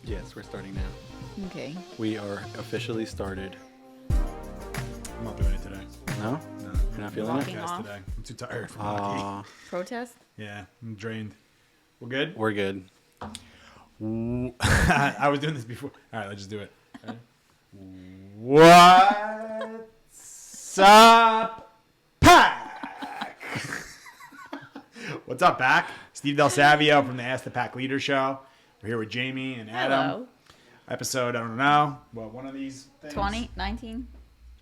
Yes, we're starting now. Okay. We are officially started. I'm not doing it today. No? No. You're not feeling Walking it? off? Today. I'm too tired from hockey. Protest? Yeah, I'm drained. We're good? We're good. I was doing this before. All right, let's just do it. Ready? What's up, Pack? What's up, Pack? Steve Del Savio from the Ask the Pack Leader Show. We're here with Jamie and Adam. Hello. Episode, I don't know. Well, one of these things. 20, 19,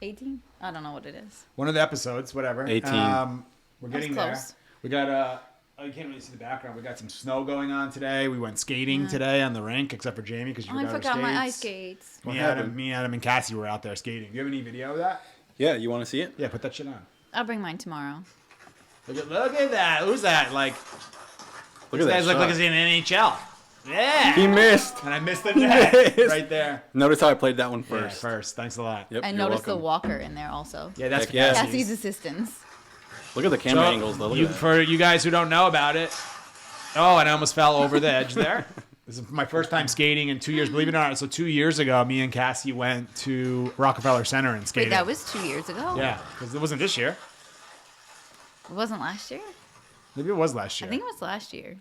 18? I don't know what it is. One of the episodes, whatever. 18. We're getting That's there. close. We got oh, you can't really see the background. We got some snow going on today. We went skating today on the rink, except for Jamie because you I forgot forgot her my skates. ice skates. What Me, happened? Adam, and Cassie were out there skating. Do you have any video of that? Yeah, you want to see it? Yeah, put that shit on. I'll bring mine tomorrow. Look at that. Who's that? Like, Look at this that guy's like shot. he's in NHL. Yeah. He missed. And I missed the net missed. right there. Notice how I played that one Yeah, first. first. Thanks a lot. Yep, I you're noticed welcome. the walker in there also. Yeah, that's Heck yeah. Cassie's. Cassie's assistants. Look at the camera angles, though. Look at that. For you guys who don't know about it. Oh, and I almost fell over the edge there. This is my first time skating in 2 years. Believe it or not, so 2 years ago, me and Cassie went to Rockefeller Center and Wait, skated. that was 2 years ago? Yeah, because it wasn't this year. It wasn't last year? Maybe it was last I year. think it was last year.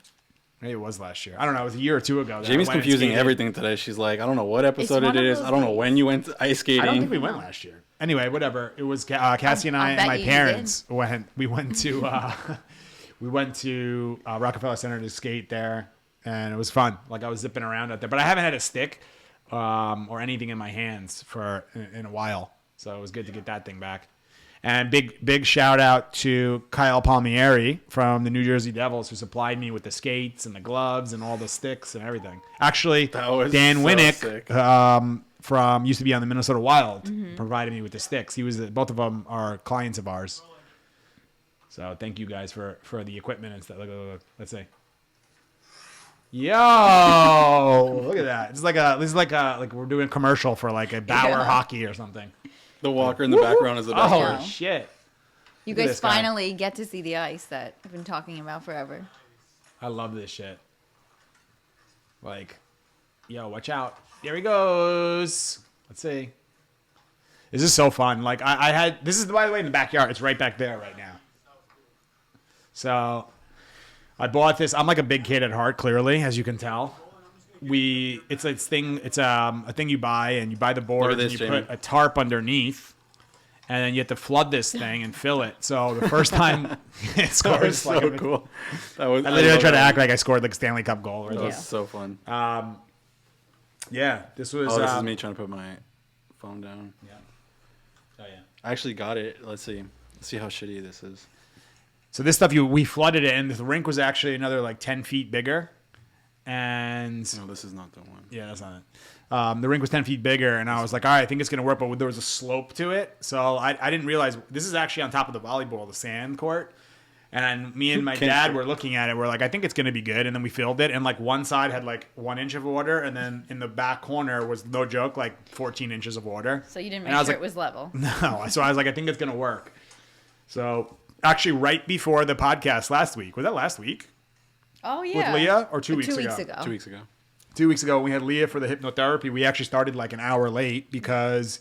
Maybe it was last year. I don't know. It was a year or two ago. that Jamie's I went and confusing skated. everything today. She's like, I don't know what episode one it of is. those I don't know days. when you went ice skating. I don't think we went last year. Anyway, whatever. It was Cassie and I'll I and bet my you parents went. We went to Rockefeller Center to skate there, and it was fun. Like I was zipping around out there, but I haven't had a stick or anything in my hands for in a while, so it was good to get that thing back. And big shout out to Kyle Palmieri from the New Jersey Devils who supplied me with the skates and the gloves and all the sticks and everything. Actually, That was Dan so Winnick sick. from used to be on the Minnesota Wild provided me with the sticks. He was both of them are clients of ours. So thank you guys for the equipment and stuff. Look. Let's see. Yo, look at that. This is like we're doing a commercial for like a Bauer Yeah. hockey or something. The walker in the background is the best Oh part. Wow. shit. You Look at guys this guy. finally get to see the ice that I've been talking about forever. I love this shit. Like, yo, watch out. Here he goes. Let's see. This is so fun. Like, I had, this is, by the way, in the backyard. It's right back there right now. So, I bought this. I'm like a big kid at heart, clearly, as you can tell. It's a thing you buy, and you buy the board, this, and you Jamie. put a tarp underneath, and then you have to flood this thing and fill it. So, the first time it That scores, was so like, cool. That was, I literally love tried to that. act like I scored like a Stanley Cup goal. Or That was Yeah. so fun. Yeah, this was. Oh, this is me trying to put my phone down. Yeah. Oh yeah. I actually got it. Let's see. Let's see how shitty this is. So this stuff we flooded it, and the rink was actually another like 10 feet bigger, and No, this is not the one. yeah, that's not it. The rink was 10 feet bigger, and I was like, all right, I think it's gonna work, but there was a slope to it, so I didn't realize this is actually on top of the volleyball, the sand court. And me and my dad were looking at it. We're like, I think it's going to be good. And then we filled it. And like one side had like 1 inch of water. And then in the back corner was, no joke, like 14 inches of water. So you didn't And make I was sure like, it was level. No. So I was like, I think it's going to work. So actually right before the podcast last week, was that last week? Oh, yeah. With Leah or 2 weeks 2 ago? weeks ago. 2 weeks ago. 2 weeks ago when we had Leah for the hypnotherapy, we actually started like an hour late because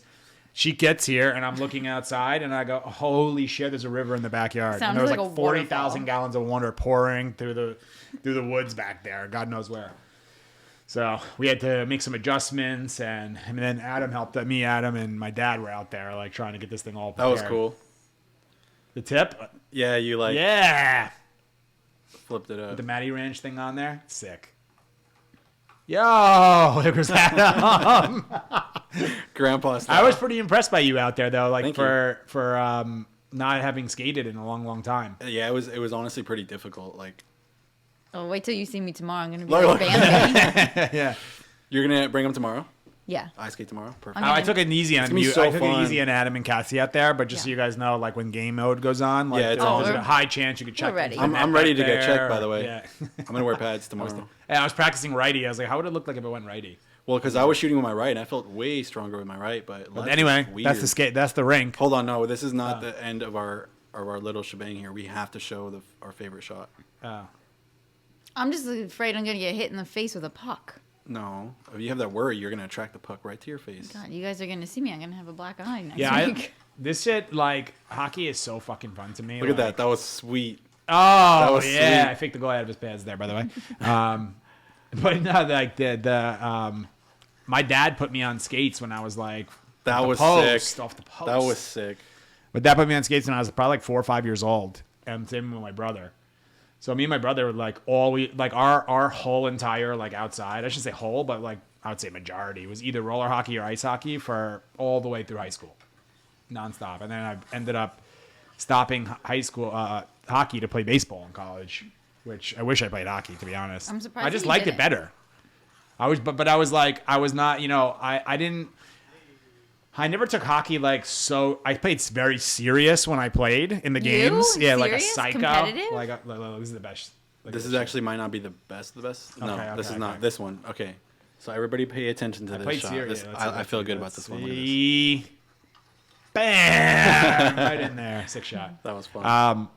she gets here and I'm looking outside and I go, holy shit, there's a river in the backyard. Sounds And there was like like a 40,000 waterfall. gallons of water pouring through the woods back there. God knows where. So we had to make some adjustments and then Adam helped me, Adam and my dad were out there like trying to get this thing all That prepared. was cool. The tip? Yeah, you like Yeah. flipped it up. With the Matty Ranch thing on there. Sick. Yo, there was Adam. Grandpa style. I was pretty impressed by you out there though, like Thank for not having skated in a long time. Yeah, it was honestly pretty difficult. Like, Oh, wait till you see me tomorrow. I'm going to be Look, like look. Bambi. Yeah. you're gonna bring him tomorrow? Yeah. Ice skate tomorrow? Perfect. I'm I gonna- took it easy on gonna be you. so I took fun. it easy on Adam and Cassie out there, but just so Yeah. you guys know, like when game mode goes on, like Yeah, it's there's on. a high chance you could check. ready. the I'm net ready back to get there, checked, by the way. Yeah. I'm gonna wear pads tomorrow. And I was practicing righty. I was like, how would it look like if it went righty? Well, because I was shooting with my right, and I felt way stronger with my right. But But left anyway, is weird. that's the skate. That's the rink. Hold on, no, this is not the end of our little shebang here. We have to show our favorite shot. Oh. I'm just afraid I'm going to get hit in the face with a puck. No, if you have that worry, you're gonna attract the puck right to your face. God, you guys are gonna see me. I'm gonna have a black eye next Yeah, week. this shit, like, hockey is so fucking fun to me. Look at that. That was sweet. Oh, was yeah. sweet. I faked the goal out of his pads there, by the way. But no, like, my dad put me on skates when I was, like, That was sick. off the post. That was sick. But dad put me on skates when I was probably, like, 4 or 5 years old. And same with my brother. So me and my brother were, like, our whole entire, like, outside, I should say whole, but, like, I would say majority was either roller hockey or ice hockey for all the way through high school. Nonstop. And then I ended up stopping high school hockey to play baseball in college, which I wish I played hockey, to be honest. I'm surprised I just you liked it didn't. better. But I was like, I was not, I never took hockey like so. I played very serious when I played in the games. Yeah, like a Serious? psycho. Competitive? Like this is the best. This is actually might not be the best of the best. No, Okay, this is okay, not. okay. This one. Okay. So everybody pay attention to I this played shot. serious. This, Let's see, I feel good about this one. Look at this. See? Bam! Right in there. 6 shot. That was fun.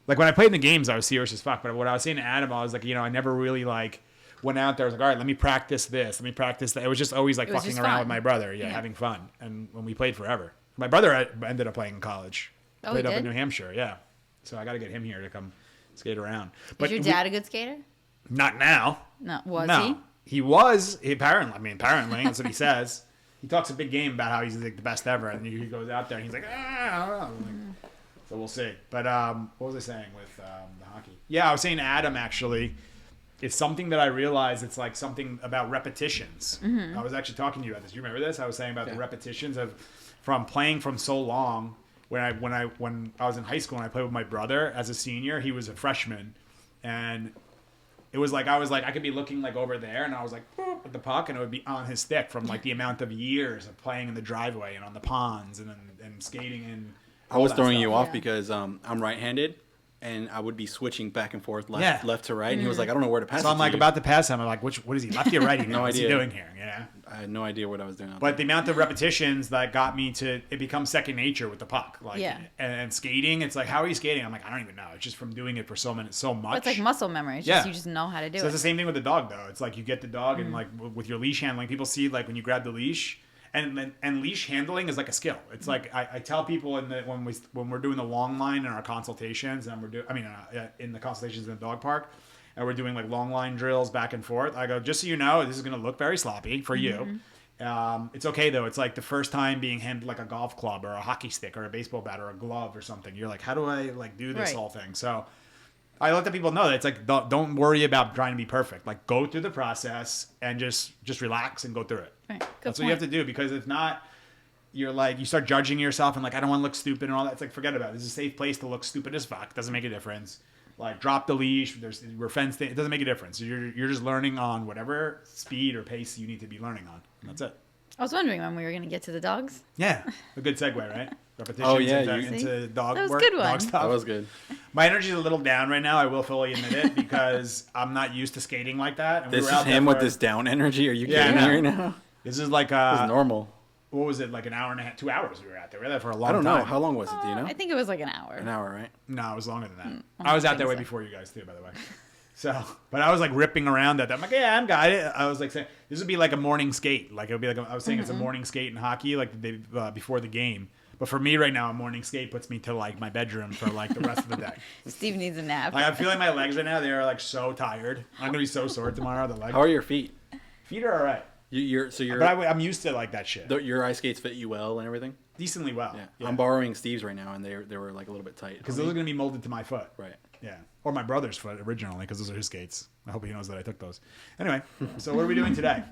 Like when I played in the games, I was serious as fuck. But what I was saying to Adam, I was like, I never really like went out there. I was like, all right, let me practice this. Let me practice that. It was just always like It was fucking just around fun. with my brother. Yeah, having fun. And when we played forever. My brother ended up playing in college. Oh, Played he up did? in New Hampshire. Yeah. So I got to get him here to come skate around. But Is your dad a good skater? not now. No, was No. he? He was. Apparently, that's what he says. He talks a big game about how he's like the best ever, and he goes out there and he's like, I don't know. Like, so we'll see. But what was I saying with the hockey? Yeah, I was saying to Adam actually, it's something that I realized. It's like something about repetitions. I was actually talking to you about this. Do you remember this? I was saying about the repetitions of from playing from so long. When I was in high school and I played with my brother as a senior, he was a freshman, and it was like I could be looking like over there, and I was like boop, at the puck, and it would be on his stick from like the amount of years of playing in the driveway and on the ponds and skating and. I was throwing you off Yeah. because I'm right-handed, and I would be switching back and forth Yeah. left to right. And he was like, I don't know where to pass. So I'm like about to pass him. I'm like, what is he? Lefty or righty? No What's idea. he doing here? Yeah. I had no idea what I was doing. Out But the amount of repetitions that got me to it becomes second nature with the puck. Like Yeah. and skating, it's like, how are you skating? I'm like, I don't even know. It's just from doing it for so much. But it's like muscle memory. It's just, you just know how to do So it. it's the same thing with the dog, though. It's like you get the dog, and like with your leash handling, people see like when you grab the leash, and leash handling is like a skill. It's like I tell people when we're doing the long line in our consultations, and in the consultations in the dog park, and we're doing like long line drills back and forth. I go, just so you know, this is going to look very sloppy for you. It's okay though. It's like the first time being handled like a golf club or a hockey stick or a baseball bat or a glove or something. You're like, how do I like do this Right. whole thing? So I let the people know that it's like don't worry about trying to be perfect. Like go through the process and just relax and go through it. Right. Good That's what you have to do, because if not, you're like you start judging yourself and like I don't want to look stupid and all that. It's like forget about it. This is a safe place to look stupid as fuck. Doesn't make a difference. Like drop the leash. We're fenced in. It doesn't make a difference. You're just learning on whatever speed or pace you need to be learning on. And that's it. I was wondering when we were going to get to the dogs. Yeah, a good segue, right? Repetitions Oh, yeah, into dog That was a work, good one. dog stuff. That was good. My energy's a little down right now. I will fully admit it because I'm not used to skating like that. And we This were is out there him with for- this down energy. Are you Yeah, kidding I me know. right now? This is like This is normal. what was it, like an hour and a half, 2 hours we were out there. We were there for a long I don't time. know. How long was it? Do you know? I think it was like an hour. An hour, right? No, it was longer than that. I I was don't out there think way so. before you guys too, by the way. So, but I was like ripping around at that. I'm like, yeah, I'm got it. I was like saying, this would be like a morning skate. Like it would be like, I was saying it's a morning skate in hockey, like the day before the game. But for me right now, a morning skate puts me to like my bedroom for like the rest of the day. Steve needs a nap. Like I'm feeling my legs right now. They are like so tired. I'm gonna be so sore tomorrow. The legs. How are your feet? Feet are all right. You're But I'm used to like that shit. your ice skates fit you well and everything. Decently well. Yeah. I'm borrowing Steve's right now, and they were like a little bit tight. Because those are gonna be molded to my foot. Right. Yeah. Or my brother's foot originally, because those are his skates. I hope he knows that I took those. Anyway, so what are we doing today?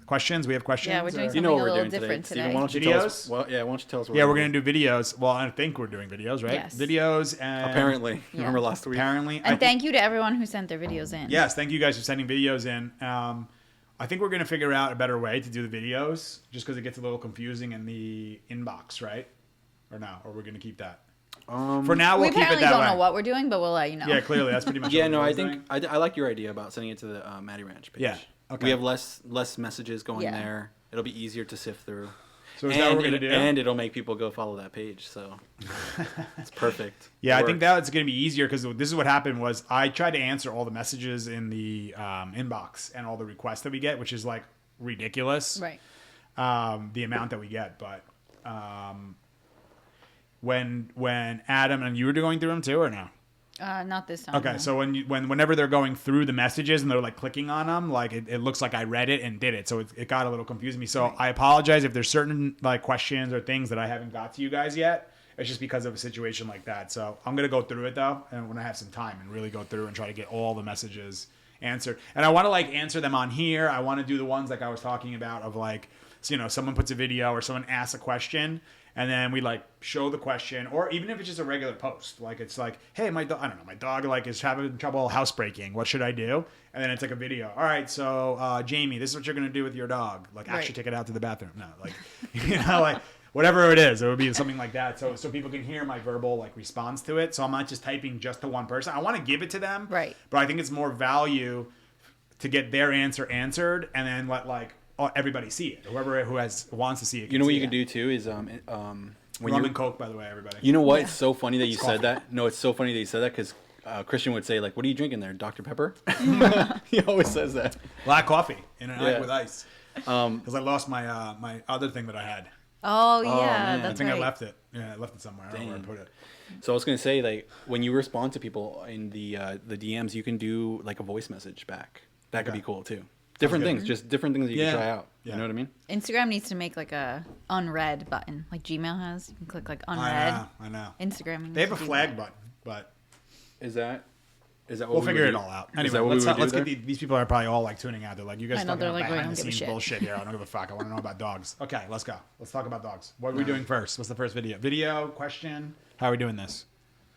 Questions? We have questions? Yeah, we're doing or- You know what Something a we're little doing today. different Steven, today. why don't you tell us? Videos? Well, yeah, why don't you tell us what Yeah, we're going to do videos. Well, I think we're doing videos, right? Yes. Videos and... Apparently. Yeah. Remember last week? Apparently. And thank you to everyone who sent their videos in. Yes, thank you guys for sending videos in. I think we're going to figure out a better way to do the videos, just because it gets a little confusing in the inbox, right? Or no? Or we're going to keep that? For now, We we'll keep it apparently that don't way. know what we're doing, but we'll let you know. Yeah, clearly. That's pretty much Yeah, what no, we're I doing. think I like your idea about sending it to the Matty Ranch page. Yeah, okay. We have less messages going Yeah. there. It'll be easier to sift through. So is that what we're going to do? And it'll make people go follow that page. So it's perfect. Yeah, I think that's going to be easier because this is what happened was I tried to answer all the messages in the inbox and all the requests that we get, which is like ridiculous. Right. The amount that we get. But when Adam, and you were going through them too or no? Not this time. Okay, no. so whenever they're going through the messages and they're like clicking on them, like it looks like I read it and did it, so it got a little confusing me. So Right. I apologize if there's certain like questions or things that I haven't got to you guys yet. It's just because of a situation like that. So I'm gonna go through it though, and when I have some time, and really go through and try to get all the messages answered. And I want to like answer them on here. I want to do the ones like I was talking about of like, so, someone puts a video or someone asks a question. And then we like show the question, or even if it's just a regular post, like it's like, hey, my dog like is having trouble housebreaking. What should I do? And then it's like a video. All right, so Jamie, this is what you're gonna do with your dog. Like actually take it out to the bathroom. No, like like whatever it is, it would be something like that. So people can hear my verbal like response to it. So I'm not just typing just to one person. I want to give it to them, Right. But I think it's more value to get their answer answered, and then let like everybody see it. Whoever wants to see it. You know what you can can do too is when Rum you and Coke, by the way, everybody. You know what? Yeah. It's so funny that you coffee. said that. No, it's so funny that you said that because Christian would say like, "What are you drinking there, Dr. Pepper?" He always says that. Black coffee in an Yeah. with ice. Because I lost my my other thing that I had. Oh yeah, man. I that's think right. I left it. Yeah, I left it somewhere. I don't know where I Dang. put it. So I was gonna say like when you respond to people in the DMs, you can do like a voice message back. That could Okay. be cool too. Different good. things, just different things that you Yeah. can try out. Yeah. You know what I mean? Instagram needs to make like a unread button, like Gmail has. You can click like unread. I know. Instagram. needs They have to a do flag that. button, but Is that what we'll we figure would it do? all out. Is Anyway, that what let's we would let's do get these people are probably all like tuning out. They're like, you guys I know, talking they're about like, "Wait, I behind the don't give a scenes shit." bullshit here. I don't give a fuck. I want to know about dogs. Okay, let's go. Let's talk about dogs. What are we doing first? What's the first video? Video question. How are we doing this?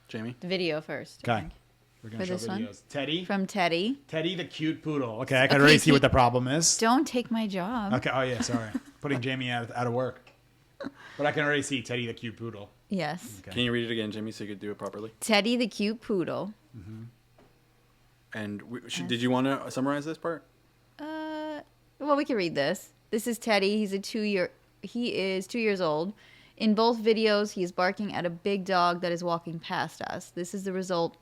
Jamie? The video first. I Okay. think. We're gonna For show this one? videos. Teddy. From Teddy. Teddy the cute poodle. Okay, I can Okay, already see he- what the problem is. Don't take my job. Okay. Oh yeah, sorry. Putting Jamie out of work. But I can already see Teddy the cute poodle. Yes. Okay. Can you read it again, Jamie, so you could do it properly? Teddy the cute poodle. And did you want to summarize this part? Well, we can read this. This is Teddy. He is 2 years old. In both videos, he is barking at a big dog that is walking past us. This is the result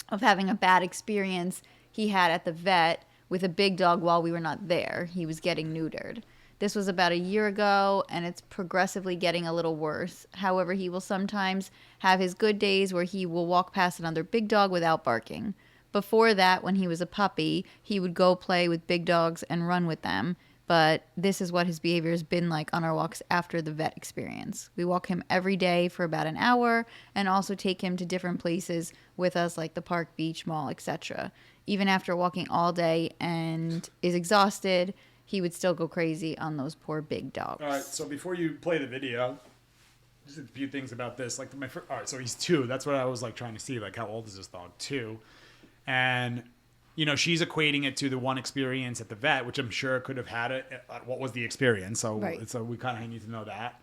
of having a bad experience he had at the vet with a big dog while we were not there. He was getting neutered. This was about a year ago, and it's progressively getting a little worse. However, he will sometimes have his good days where he will walk past another big dog without barking. Before that, when he was a puppy, he would go play with big dogs and run with them. But this is what his behavior has been like on our walks after the vet experience. We walk him every day for about an hour and also take him to different places with us, like the park, beach, mall, etc. Even after walking all day and is exhausted, he would still go crazy on those poor big dogs. All right. So before you play the video, just a few things about this. Like all right. So he's 2. That's what I was like trying to see. Like how old is this dog? 2. And she's equating it to the one experience at the vet, which I'm sure could have had it. What was the experience? So, Right. so we kind of need to know that.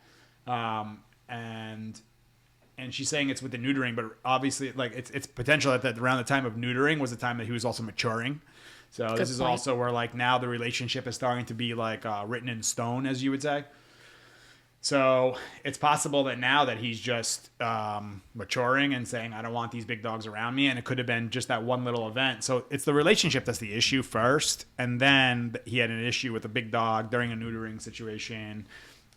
And she's saying it's with the neutering, but obviously, like it's potential that around the time of neutering was the time that he was also maturing. So this is point. also where like now the relationship is starting to be like written in stone, as you would say. So it's possible that now that he's just maturing and saying, I don't want these big dogs around me. And it could have been just that one little event. So it's the relationship that's the issue first. And then he had an issue with a big dog during a neutering situation.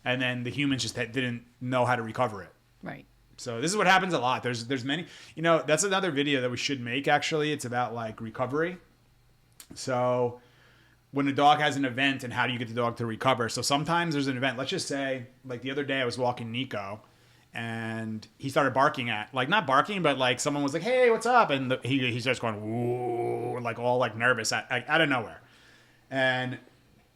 And then the humans just didn't know how to recover it. Right. So this is what happens a lot. There's many, that's another video that we should make, actually. It's about like recovery. So when a dog has an event and how do you get the dog to recover? So sometimes there's an event. Let's just say, like the other day I was walking Nico and he started barking not barking, but like someone was like, hey, what's up? And he starts going, woo, like all like nervous out of nowhere. And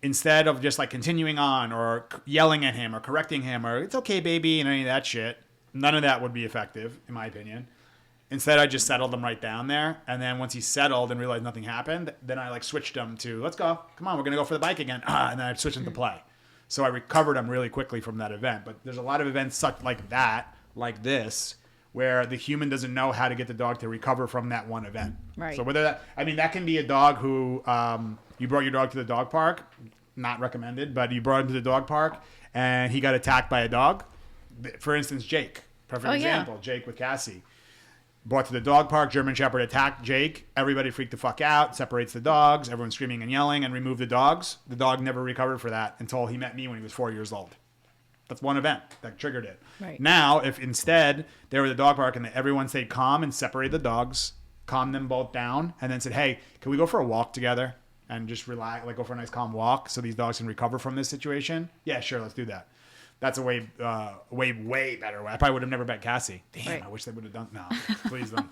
instead of just like continuing on or yelling at him or correcting him or it's okay, baby, and any of that shit, none of that would be effective, in my opinion. Instead, I just settled him right down there. And then once he settled and realized nothing happened, then I like switched him to, let's go. Come on, we're going to go for the bike again. And then I switched him to play. So I recovered him really quickly from that event. But there's a lot of events such like that, like this, where the human doesn't know how to get the dog to recover from that one event. Right. So that can be a dog who you brought your dog to the dog park not recommended, but you brought him to the dog park and he got attacked by a dog. For instance, Jake. Perfect example. Jake with Cassie. Brought to the dog park, German Shepherd attacked Jake. Everybody freaked the fuck out, separates the dogs, everyone's screaming and yelling, and removed the dogs. The dog never recovered for that until he met me when he was 4 years old. That's one event that triggered it. Right. Now, if instead they were at the dog park and everyone stayed calm and separated the dogs, calmed them both down, and then said, hey, can we go for a walk together and just relax, like go for a nice calm walk so these dogs can recover from this situation? Yeah, sure, let's do that. That's a way better way. I probably would have never bet Cassie. Damn, Right. I wish they would have done. No, please don't.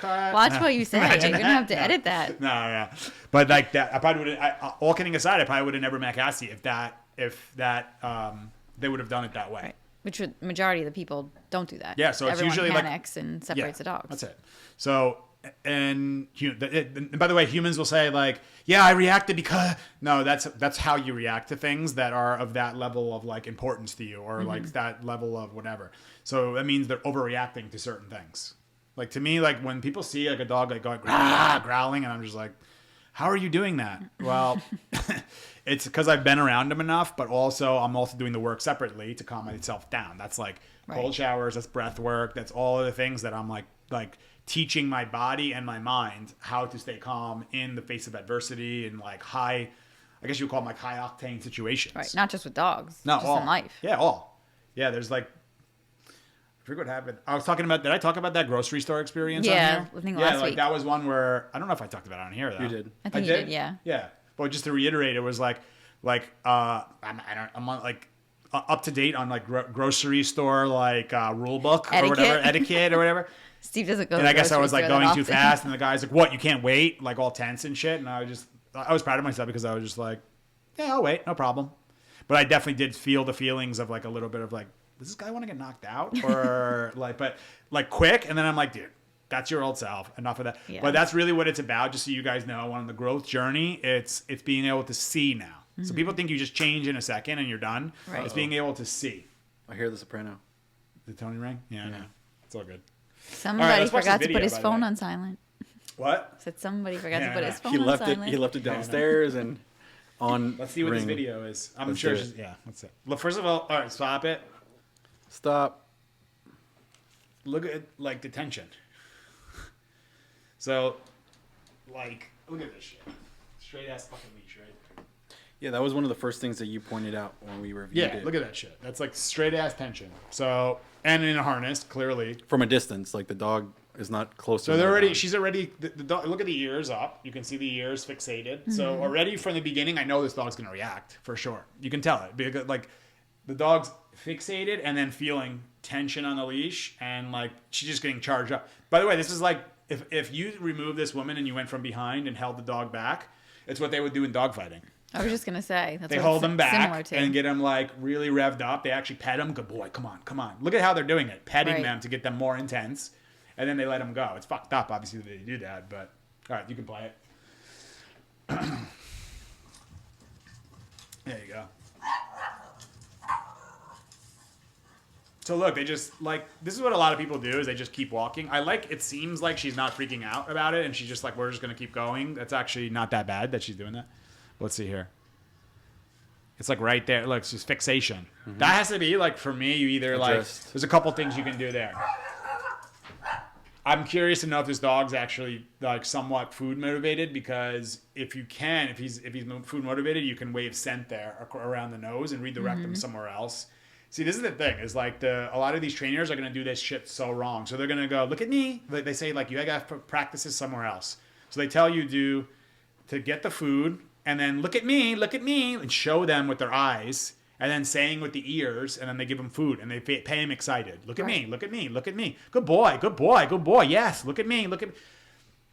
Watch what you say. You're gonna have to edit that. No, yeah, but like that, I probably would. All kidding aside, I probably would have never met Cassie if that they would have done it that way. Right. Which majority of the people don't do that. Yeah, so it's Everyone usually panics and separates the dogs. That's it. So, and by the way, humans will say like, yeah, I reacted because no, that's how you react to things that are of that level of like importance to you or like that level of whatever. So that means they're overreacting to certain things. Like to me, like when people see like a dog like going growling, and I'm just like, how are you doing that? Well, it's because I've been around them enough, but also I'm also doing the work separately to calm myself down. That's like cold showers, that's breath work, that's all of the things that I'm like teaching my body and my mind how to stay calm in the face of adversity and like I guess you would call them like high octane situations. Right. Not just with dogs. No, just all. in life. Yeah, all. Yeah, there's like, I forget what happened. I was talking about, did I talk about that grocery store experience on Yeah, here? I think yeah, last like week. that was one where, I don't know if I talked about it on here though. You did. I think you did, yeah. Yeah. But just to reiterate, it was I'm on like up to date on like grocery store like rule book or whatever, etiquette or whatever. Steve doesn't go. And to I guess I grocery was like store that going too often. fast, and the guy's like, "What? You can't wait?" Like all tense and shit. And I was proud of myself because I was just like, "Yeah, I'll wait, no problem." But I definitely did feel the feelings of like a little bit of like, does this guy want to get knocked out or like, but like quick? And then I'm like, dude, that's your old self. Enough of that. Yeah. But that's really what it's about. Just so you guys know, on the growth journey, it's being able to see now. So people think you just change in a second and you're done. Right. It's being able to see. I hear the soprano. The Tony ring? Yeah, I know. It's all good. Somebody let's watch forgot this to put video, his by the phone way. on silent. What? Said somebody forgot to Yeah, put no. his phone He on left silent. it. He left it downstairs and on. Let's see what this ring. video is. I'm Let's sure. do it. Yeah, that's it. Look, first of all right, stop it. Stop. Look at like the tension. So, like, look at this shit. Straight ass fucking leash, right? Yeah, that was one of the first things that you pointed out when we reviewed Yeah, it. look at that shit. That's like straight ass tension. So, and in a harness, clearly. From a distance, like the dog is not close. So to they're the already. dog. She's already. The dog. Look at the ears up. You can see the ears fixated. So Mm-hmm. already from the beginning, I know this dog's gonna react for sure. You can tell it because like the dog's fixated and then feeling tension on the leash and like she's just getting charged up. By the way, this is like if you remove this woman and you went from behind and held the dog back, it's what they would do in dog fighting. I was just gonna say that's They what hold it's them back similar to. and get them like really revved up. They actually pet them. Good boy, come on, come on. Look at how they're doing it, petting Right. them to get them more intense, and then they let them go. It's fucked up, obviously, that they do that. But all right, you can play it. There you go. So look, they just like this is what a lot of people do is they just keep walking. It seems like she's not freaking out about it and she's just like we're just gonna keep going. That's actually not that bad that she's doing that. Let's see here. It's like right there. Look, it's just fixation. That has to be like for me. You either Adjust. like there's a couple things you can do there. I'm curious to know if this dog's actually like somewhat food motivated because if he's food motivated, you can wave scent there around the nose and redirect them somewhere else. See, this is the thing. Is like a lot of these trainers are gonna do this shit so wrong. So they're gonna go, look at me. They say like you gotta practice this somewhere else. So they tell you to get the food and then look at me, and show them with their eyes, and then saying with the ears, and then they give them food and they pay him excited. Look at me, look at me, look at me. Good boy, good boy, good boy. Yes, look at me, look at me.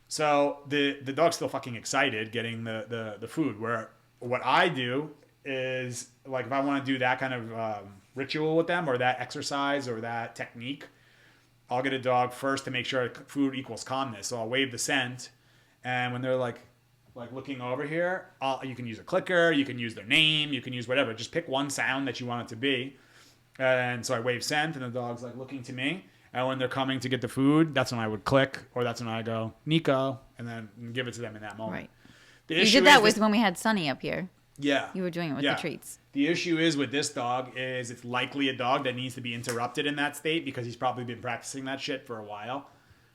So the dog's still fucking excited getting the food. Where what I do is like if I want to do that kind of ritual with them or that exercise or that technique, I'll get a dog first to make sure food equals calmness. So I'll wave the scent, and when they're like looking over here, you can use a clicker, you can use their name, you can use whatever. Just pick one sound that you want it to be. And so I wave scent, and the dog's like looking to me. And when they're coming to get the food, that's when I would click, or that's when I go, Nico, and then give it to them in that moment. Right. The You issue did that is with this- when we had Sunny up here. Yeah. You were doing it with the treats. The issue is with this dog is it's likely a dog that needs to be interrupted in that state because he's probably been practicing that shit for a while.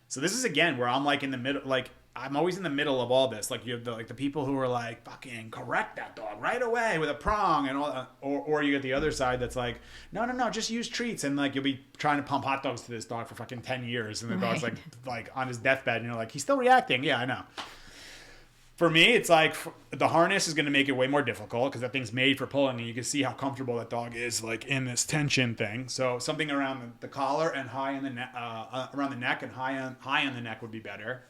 So this is again where I'm like in the middle, like I'm always in the middle of all this. Like you have the people who are like fucking correct that dog right away with a prong and all that. Or you get the other side that's like, no, just use treats. And like you'll be trying to pump hot dogs to this dog for fucking 10 years. And the dog's like on his deathbed and you're like, he's still reacting. Yeah, I know. For me, it's like the harness is going to make it way more difficult because that thing's made for pulling, and you can see how comfortable that dog is, like in this tension thing. So something around the collar and high in the around the neck and high on the neck would be better.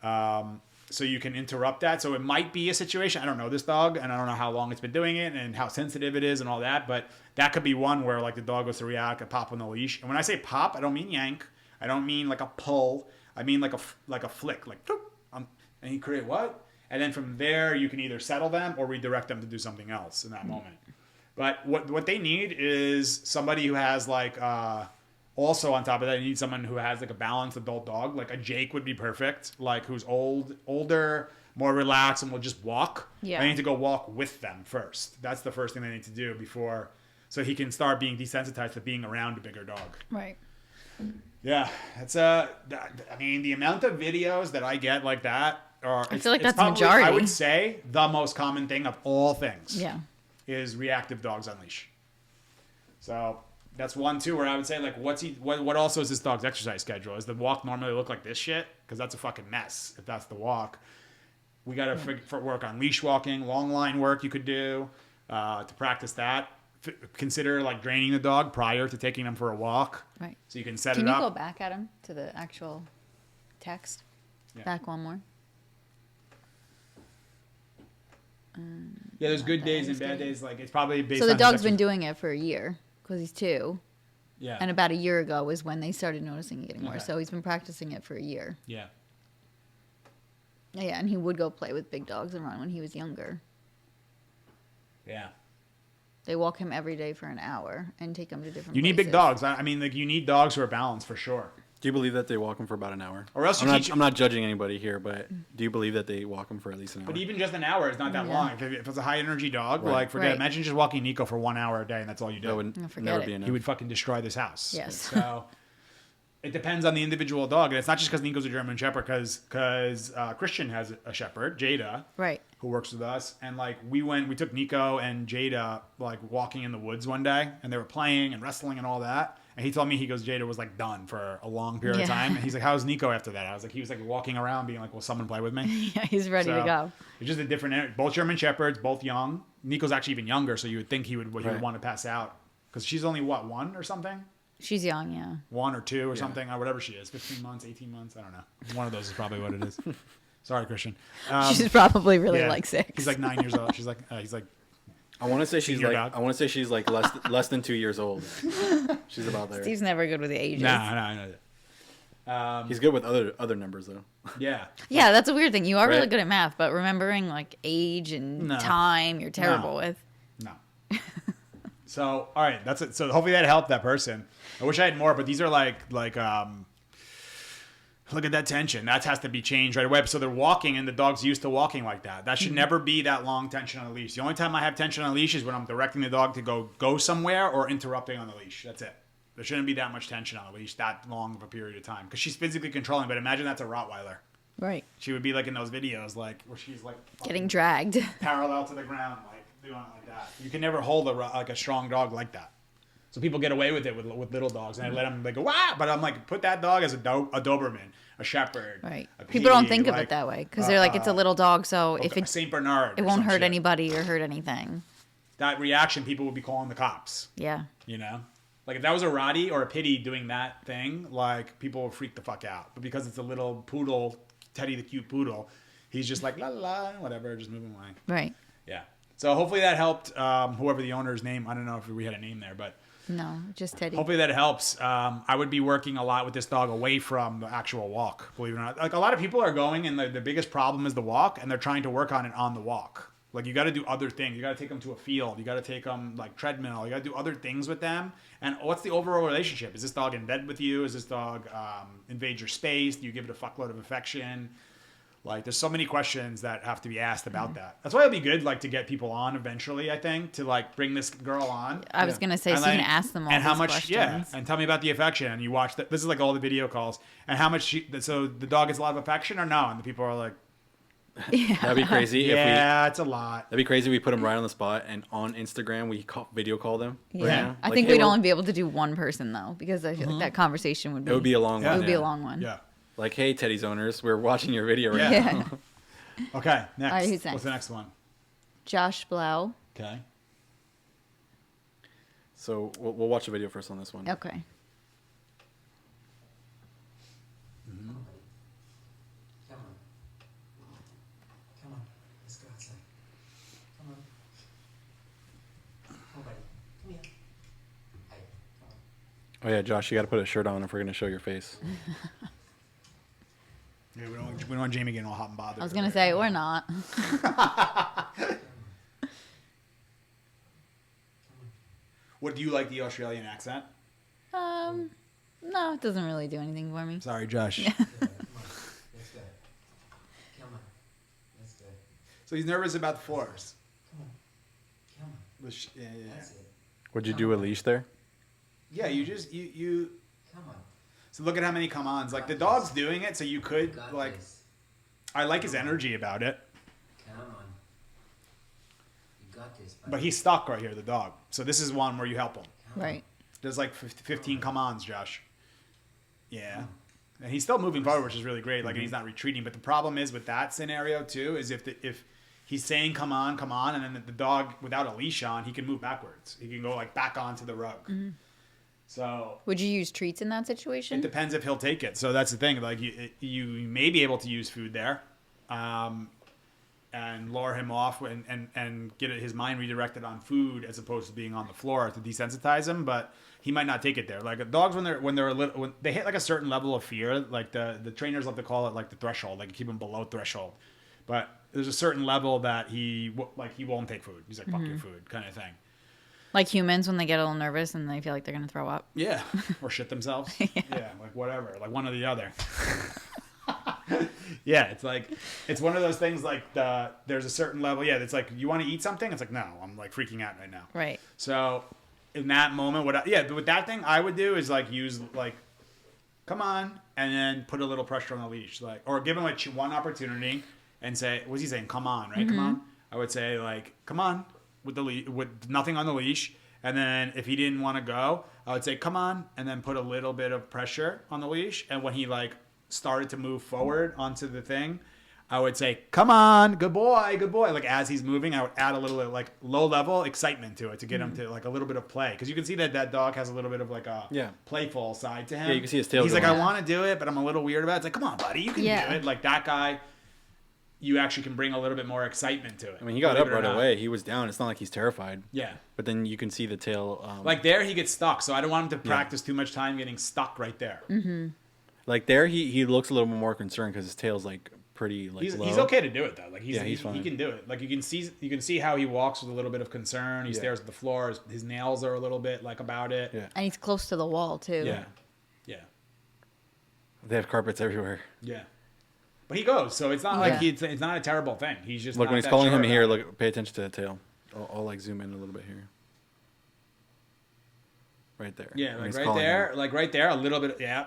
So you can interrupt that. So it might be a situation. I don't know this dog, and I don't know how long it's been doing it and how sensitive it is and all that. But that could be one where like the dog goes to react, a pop on the leash. And when I say pop, I don't mean yank. I don't mean like a pull. I mean like a flick, like and he create what? And then from there, you can either settle them or redirect them to do something else in that moment. But what they need is somebody who has like, also on top of that, you need someone who has like a balanced adult dog. Like a Jake would be perfect. Like who's older, more relaxed, and will just walk. Yeah. They need to go walk with them first. That's the first thing they need to do before, so he can start being desensitized to being around a bigger dog. Right. Yeah, I mean, the amount of videos that I get like that. I feel like that's probably, majority. I would say the most common thing of all things is reactive dogs on leash. So that's one too where I would say like what also is this dog's exercise schedule? Does the walk normally look like this shit? Because that's a fucking mess if that's the walk. We got to work on leash walking, long line work you could do to practice that. Consider like draining the dog prior to taking them for a walk. Right. So you can set Can it you up. go back at him to the actual text? Yeah. Back one more. Yeah, there's good days and bad days. Like it's probably based So on the his dog's exercise. been doing it for a year because he's 2. Yeah. And about a year ago was when they started noticing it getting worse. Okay. So he's been practicing it for a year. Yeah. Yeah, and he would go play with big dogs and run when he was younger. Yeah. They walk him every day for an hour and take him to different You need big places. dogs. I mean, like you need dogs who are balanced for sure. Do you believe that they walk them for about an hour? Or else you I'm teach- not judging anybody here, but do you believe that they walk them for at least an hour? But even just an hour is not that Yeah. long. If it's a high energy dog, Right. like forget. Right. Imagine just walking Nico for 1 hour a day and that's all you do. that would No, forget never it. be enough. He would fucking destroy this house. Yes. So it depends on the individual dog, and it's not just because Nico's a German Shepherd. Because Christian has a Shepherd, Jada, Right. who works with us, and like we took Nico and Jada like walking in the woods one day, and they were playing and wrestling and all that. And he told me, he goes, Jada was like done for a long period of Yeah. time. And he's like, how's Nico after that? I was like, he was like walking around being like, will someone play with me? Yeah, he's ready to So, go. It's just a different, both German Shepherds, both young. Nico's actually even younger, so you would think he would Right. want to pass out. Because she's only, what, 1 or something? She's young, yeah. 1 or 2 or something, or whatever she is. 15 months, 18 months, I don't know. One of those is probably what it is. Sorry, Christian. She's probably really yeah. like 6. He's like 9 years old. He's like, I want to say she's Senior like dog. I want to say she's like less than 2 years old. She's about there. Steve's never good with the ages. no. He's good with other numbers though. Yeah. Yeah, that's a weird thing. You are really Right. good at math, but remembering like age and No. time, you're terrible No. with. No. So, all right, that's it. So hopefully that helped that person. I wish I had more, but these are like look at that tension. That has to be changed right away. So they're walking, and the dog's used to walking like that. That should never be that long tension on a leash. The only time I have tension on a leash is when I'm directing the dog to go somewhere or interrupting on the leash. That's it. There shouldn't be that much tension on a leash that long of a period of time because she's physically controlling. But imagine that's a Rottweiler. Right. She would be like in those videos, like where she's like Getting dragged. parallel to the ground, like doing it like that. You can never hold a strong dog like that. So people get away with it with little dogs, and I let them like go wah. But I'm like, put that dog as a Doberman, a Shepherd. Right. a People don't Pee, think of like, it that way because they're like, it's a little dog, so if a Saint Bernard, it or won't some hurt shit. anybody or hurt anything. That reaction, people would be calling the cops. Yeah. You know, like if that was a Rottie or a Pitty doing that thing, like people would freak the fuck out. But because it's a little poodle, Teddy the cute poodle, he's just like la la la, whatever, just moving away. Right. Yeah. So hopefully that helped. Whoever the owner's name, I don't know if we had a name there, but. No, just Teddy. Hopefully that helps. I would be working a lot with this dog away from the actual walk, believe it or not. Like a lot of people are going and the biggest problem is the walk, and they're trying to work on it on the walk. Like you got to do other things. You got to take them to a field. You got to take them like treadmill. You got to do other things with them. And what's the overall relationship? Is this dog in bed with you? Is this dog invade your space? Do you give it a fuckload of affection? Like, there's so many questions that have to be asked about that. That's why it'd be good, like, to get people on eventually, I think, to, like, bring this girl on. I was going to say, And so you then- can ask them all and these how much, questions. yeah, and tell me about the affection. And you watch that. This is like all the video calls. And how much so the dog gets a lot of affection or no? And the people are like, That'd be crazy. yeah, it's a lot. That'd be crazy. We put them right on the spot, and on Instagram we video call them. Yeah. I Like, think hey, we'd we're- only be able to do one person, though, because I feel like that conversation would be... It would be a long Yeah. It one. would be yeah. a long one. Yeah. Like, hey, Teddy's owners, we're watching your video right Yeah. now. Yeah. Okay, next. All right, who's next? What's the next one? Josh Blau. Okay. So we'll watch the video first on this one. Okay. Come on. Come on. Let's go outside. Come on. Come on, buddy. Come here. Hey, come on. Oh yeah, Josh, you got to put a shirt on if we're gonna show your face. Yeah, we don't want Jamie getting all hot and bothered. I was going to say, or not. What, do you like the Australian accent? No, it doesn't really do anything for me. Sorry, Josh. Come on. Let's go. Come on. Let's go. So he's nervous about the floors. Come on. Come on. Yeah. That's it. Would you do a leash there? Yeah, you just, you. Come on. So look at how many come-ons. Like, the dog's doing it, so you could, Got like, this. I like his energy about it. Come on. You got this, buddy. But he's stuck right here, the dog. So this is one where you help him. Come on. Right. There's like 15 come-ons, Josh. Yeah. And he's still moving forward, which is really great. Like, and he's not retreating. But the problem is with that scenario, too, is if he's saying, come on, and then the dog, without a leash on, he can move backwards. He can go, like, back onto the rug. So Would you use treats in that it situation? depends if he'll take it. So that's the thing. Like, you may be able to use food there. And lure him off and get his mind redirected on food as opposed to being on the floor to desensitize him. But he might not take it there. Like, dogs, when they're a little, when they hit like a certain level of fear, like the trainers love to call it like the threshold, like keep him below threshold. But there's a certain level that he won't take food. He's like, fuck your food, kind of thing. Like humans when they get a little nervous and they feel like they're going to throw up. Yeah, or shit themselves. Yeah, like whatever, like one or the other. Yeah, it's one of those things like there's a certain level. Yeah, it's like, you want to eat something? It's like, no, I'm like freaking out right now. Right. So in that moment, but with that thing, I would do is like use like, come on, and then put a little pressure on the leash, like, or give him like one opportunity and say, what's he saying? Come on, right? Come on. I would say like, come on, with nothing on the leash. And then if he didn't want to go, I would say, come on, and then put a little bit of pressure on the leash. And when he like started to move forward onto the thing, I would say, come on, good boy, good boy. Like, as he's moving, I would add a little like low level excitement to it to get him to like a little bit of play. Because you can see that dog has a little bit of like a playful side to him. Yeah, you can see his tail He's like, going. I want to do it, but I'm a little weird about it. It's like, come on, buddy, you can do it. Like, that guy, you actually can bring a little bit more excitement to it. I mean, he got up believe it or right not. away. He was down. It's not like he's terrified. Yeah. But then you can see the tail. Like, there, he gets stuck. So I don't want him to practice too much time getting stuck right there. Like there, he looks a little more concerned because his tail's like pretty like He's low. okay to do it though. Like he's he's fine. he can do it. Like you can see how he walks with a little bit of concern. He stares at the floor. His nails are a little bit like about it. Yeah. And he's close to the wall, too. Yeah. Yeah. They have carpets everywhere. Yeah. But he goes, so it's not like it's not a terrible thing. He's just Look, not when he's that calling sure him here, about it. look, pay attention to the tail. I'll like zoom in a little bit here. Right there. Yeah, When like he's right calling there, him. like right there, a little bit. Yeah.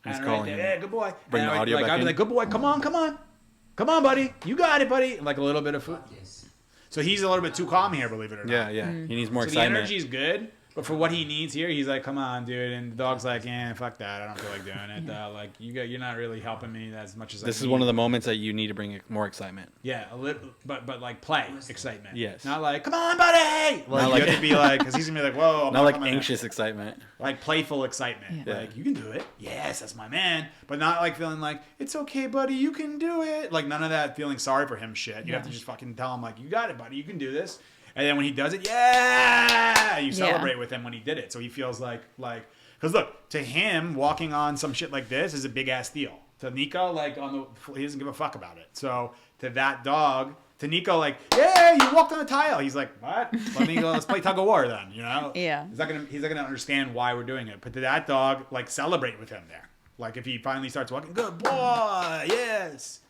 He's And calling right him. there, yeah, good boy. Bring And the I would, audio like, back I'd be in. like, good boy, come on, buddy, you got it, buddy. Like a little bit of food. Yes. So he's a little bit too calm here, believe it or not. Yeah, yeah. He needs more So the excitement. energy's good, but for what he needs here, he's like, "Come on, dude." And the dog's like, "Yeah, fuck that. I don't feel like doing it. Like you're not really helping me as much as This I is need." one of the moments that you need to bring more excitement. Yeah, a little, but like play excitement. Yes. Not like, "Come on, buddy." Like, Not you like- have to be like, because he's gonna be like, "Whoa," I'm Not like coming in. anxious excitement. Like playful excitement. Yeah. Like, you can do it. Yes, that's my man. But not like feeling like, it's okay, buddy, you can do it. Like none of that feeling sorry for him shit. You have to just fucking tell him like, you got it, buddy, you can do this. And then when he does it, yeah, you celebrate with him when he did it. So he feels like, because look, to him, walking on some shit like this is a big ass deal. To Nico, like he doesn't give a fuck about it. So to that dog, to Nico, like, yeah, you walked on a tile. He's like, what? Let me go. Let's play tug of war then. You know? Yeah. He's not gonna understand why we're doing it. But to that dog, like, celebrate with him there. Like if he finally starts walking, good boy, yes.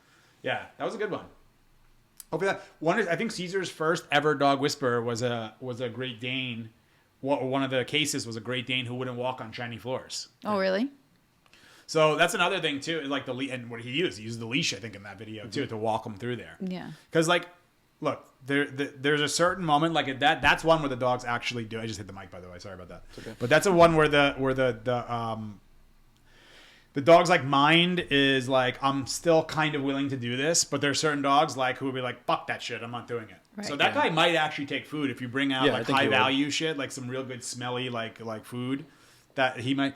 Yeah, that was a good one. Hopefully I think Caesar's first ever dog whisperer was a Great Dane. One of the cases was a Great Dane who wouldn't walk on shiny floors. Oh, really? So that's another thing too, like and what he used the leash, I think, in that video too, to walk him through there. Yeah. Because like, look, there's a certain moment like that. That's one where the dogs actually do. I just hit the mic, by the way. Sorry about that. Okay. But that's a one where the dog's like mind is like, I'm still kind of willing to do this, but there's certain dogs like who will be like, fuck that shit, I'm not doing it. Right. So that guy might actually take food if you bring out Yeah, I like think he high would. value shit, like some real good smelly like food that he might.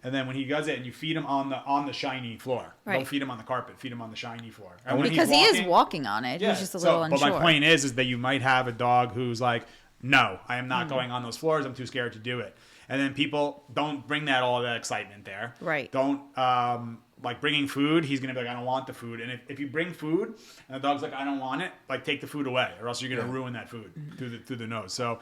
And then when he does it, and you feed him on the shiny floor, Right. don't feed him on the carpet, feed him on the shiny floor. And when Because he's he is walking on it. He's just a little unsure. But my point is that you might have a dog who's like, no, I am Hmm. not going on those floors. I'm too scared to do it. And then people don't bring all that excitement there. Right. Don't like bringing food. He's gonna be like, I don't want the food. And if you bring food and the dog's like, I don't want it, like take the food away, or else you're gonna ruin that food through the nose. So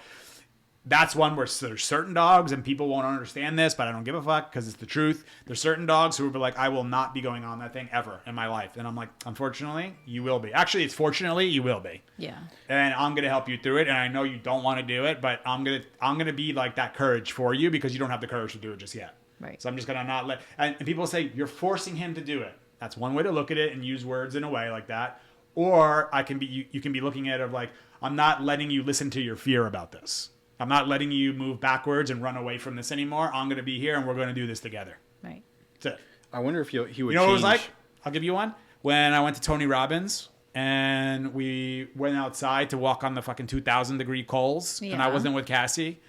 that's one where there's certain dogs, and people won't understand this, but I don't give a fuck because it's the truth. There's certain dogs who will be like, I will not be going on that thing ever in my life. And I'm like, unfortunately, you will be. Actually, it's fortunately, you will be. Yeah. And I'm gonna help you through it. And I know you don't want to do it, but I'm gonna be like that courage for you because you don't have the courage to do it just yet. Right. So I'm just gonna not let. And people say you're forcing him to do it. That's one way to look at it and use words in a way like that. Or you can be looking at it of like, I'm not letting you listen to your fear about this. I'm not letting you move backwards and run away from this anymore. I'm going to be here, and we're going to do this together. Right. That's it. I wonder if he would. You know what it was like? I'll give you one. When I went to Tony Robbins, and we went outside to walk on the fucking 2,000-degree coals, and I Yeah. wasn't with Cassie.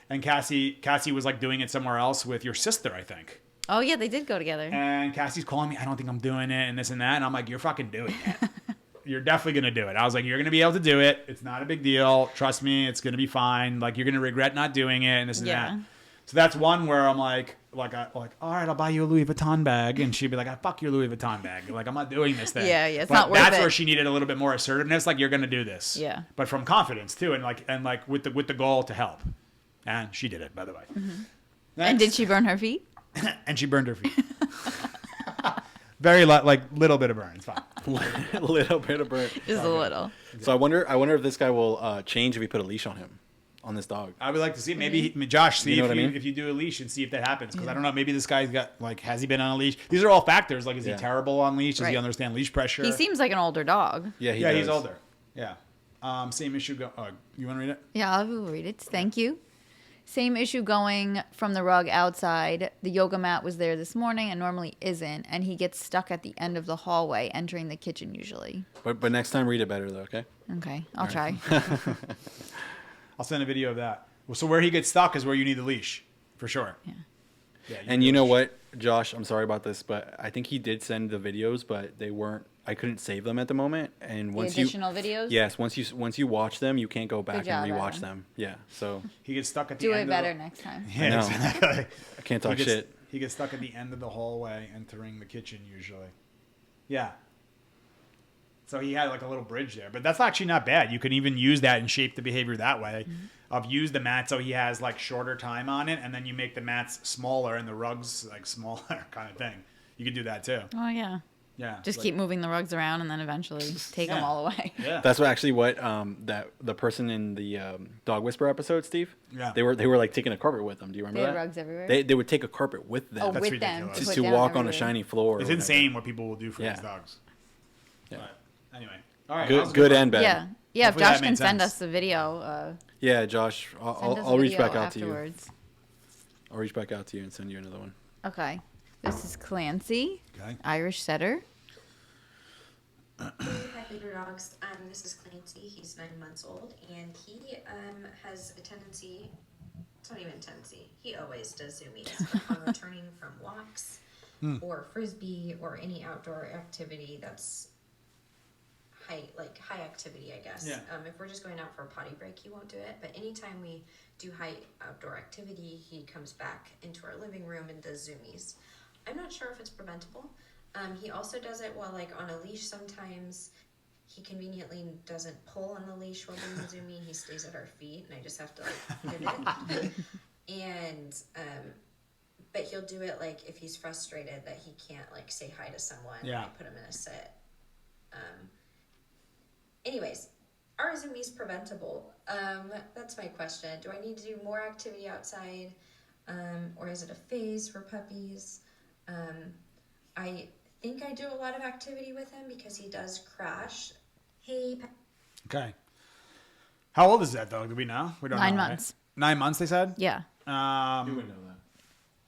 And Cassie was like doing it somewhere else with your sister, I think. Oh, yeah, they did go together. And Cassie's calling me, I don't think I'm doing it, and this and that. And I'm like, you're fucking doing it. You're definitely going to do it. I was like, you're going to be able to do it. It's not a big deal. Trust me, it's going to be fine. Like, you're going to regret not doing it and this and Yeah. that. So that's one where I'm like, all right, I'll buy you a Louis Vuitton bag. And she'd be like, fuck your Louis Vuitton bag. Like, I'm not doing this thing. Yeah, it's but not worth that's it. where she needed a little bit more assertiveness. Like, you're going to do this. Yeah. But from confidence, too. And like with the goal to help. And she did it, by the way. Mm-hmm. Next. And did she burn her feet? And she burned her feet. Very little bit of burn. It's fine. A little bit of burn. Just a little. So I wonder if this guy will change if we put a leash on him, on this dog. I would like to see maybe Josh see You know if what I you mean? if you do a leash and see if that happens because I don't know, maybe this guy's got like, has he been on a leash? These are all factors. Like, is he Yeah. terrible on leash? Does he Right. understand leash pressure? He seems like an older dog. Yeah, he yeah, does. he's older. Yeah. Same issue. You want to read it? Yeah, I will read it. Thank you. Same issue going from the rug outside. The yoga mat was there this morning and normally isn't, and he gets stuck at the end of the hallway, entering the kitchen usually. But next time read it better though, okay? Okay, I'll try. I'll send a video of that. Well, so where he gets stuck is where you need the leash, for sure. Yeah. Yeah. And you know what, Josh, I'm sorry about this, but I think he did send the videos, but they weren't. I couldn't save them at the moment. And The once additional videos? yes, once you watch them, you can't go back job, and rewatch Adam. them. Yeah, so He gets stuck at the Do end. it of better the, next time. Yeah, know. exactly. I can't talk shit. He gets stuck at the end of the hallway, entering the kitchen usually. Yeah. So he had like a little bridge there, but that's actually not bad. You can even use that and shape the behavior that way. Of use the mat so he has like shorter time on it, and then you make the mats smaller and the rugs like smaller kind of thing. You could do that too. Oh, yeah. Yeah. Just like- keep moving the rugs around and then eventually take them Yeah. all away. Yeah. that's what that the person in the Dog Whisperer episode, Steve. Yeah. They were like taking a carpet with them. Do you remember They had that? rugs everywhere? They would take a carpet with them Oh, That's with them. ridiculous. put to down walk on a everywhere. shiny floor. or It's whatever. insane what people will do for Yeah. these dogs. Yeah. But anyway. All right. that was a Good one. and bad. Yeah. Yeah, if Hopefully that Josh made can send sense. us the video, Yeah, Josh, send I'll us a I'll reach video back out to you. afterwards. I'll reach back out to you and send you another one. Okay. This is Clancy, Okay. Irish setter. Hi, Paper Dogs. This is Clancy. He's 9 months old, and he has a tendency. It's not even a tendency. He always does zoomies upon returning from walks or frisbee or any outdoor activity that's high activity, I guess. Yeah. If we're just going out for a potty break, he won't do it. But anytime we do high outdoor activity, he comes back into our living room and does zoomies. I'm not sure if it's preventable. He also does it while on a leash. Sometimes he conveniently doesn't pull on the leash while doing the zoomie. He stays at our feet, and I just have to pivot. And but he'll do it if he's frustrated that he can't say hi to someone. Yeah. I put him in a sit, Anyways, are zoomies preventable? That's my question. Do I need to do more activity outside? Or is it a phase for puppies? I think I do a lot of activity with him because he does crash. Hey, Okay. How old is that dog? Do we know? We don't 9 know, right? months. 9 months, they said? Yeah. You would know that.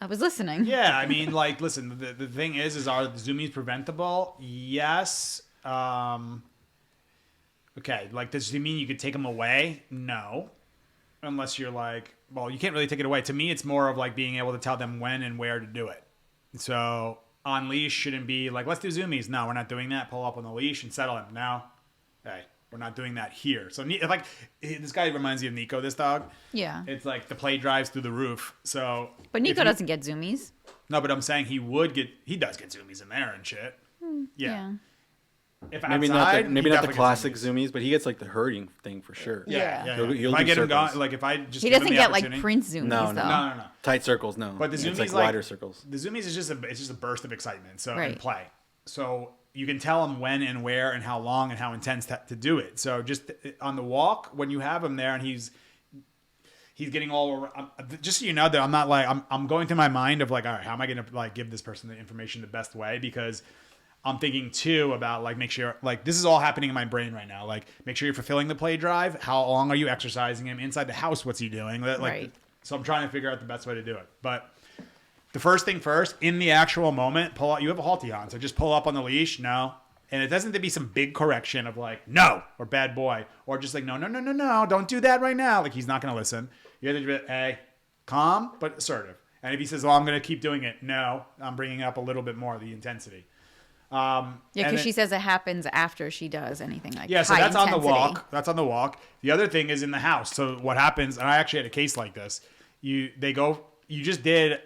I was listening. Yeah, I mean, like, listen, the thing is are the zoomies preventable? Yes. Okay, like, does it mean you could take them away? No. Unless you're like, well, you can't really take it away. To me, it's more of like being able to tell them when and where to do it. So on leash shouldn't be like, let's do zoomies. No, we're not doing that. Pull up on the leash and settle him. No. Hey, we're not doing that here. So like, this guy reminds me of Nico, this dog. Yeah. It's like the play drives through the roof. So, But Nico doesn't get zoomies. No, but I'm saying he does get zoomies in there and shit. Yeah. If Maybe outside, not he the definitely classic gets zoomies. zoomies, but he gets like the herding thing for sure. Yeah. He'll If I do get him circles. going, like if I just He give him doesn't the get like opportunity- Prince zoomies No, though. No. Tight circles, no. But the it's zoomies like like wider circles. The zoomies is just a burst of excitement. So Right. and play. So you can tell him when and where and how long and how intense to do it. So just on the walk when you have him there and he's getting all around, just so you know that I'm not like I'm going through my mind of like, all right, how am I going to like give this person the information the best way? Because I'm thinking too about like make sure like this is all happening in my brain right now. Like make sure you're fulfilling the play drive. How long are you exercising him inside the house? What's he doing? Like, Right. So I'm trying to figure out the best way to do it. But the first thing first, in the actual moment, pull out. You have a halty on, so just pull up on the leash. No. And it doesn't have to be some big correction of like, no, or bad boy, or just like, no, don't do that right now. Like he's not going to listen. You have to be, hey, calm, but assertive. And if he says, well, I'm going to keep doing it, no, I'm bringing up a little bit more of the intensity. Yeah, because she says it happens after she does anything like Yeah, so high that's on the intensity. walk. That's on the walk. The other thing is in the house. So what happens, and I actually had a case like this. You just did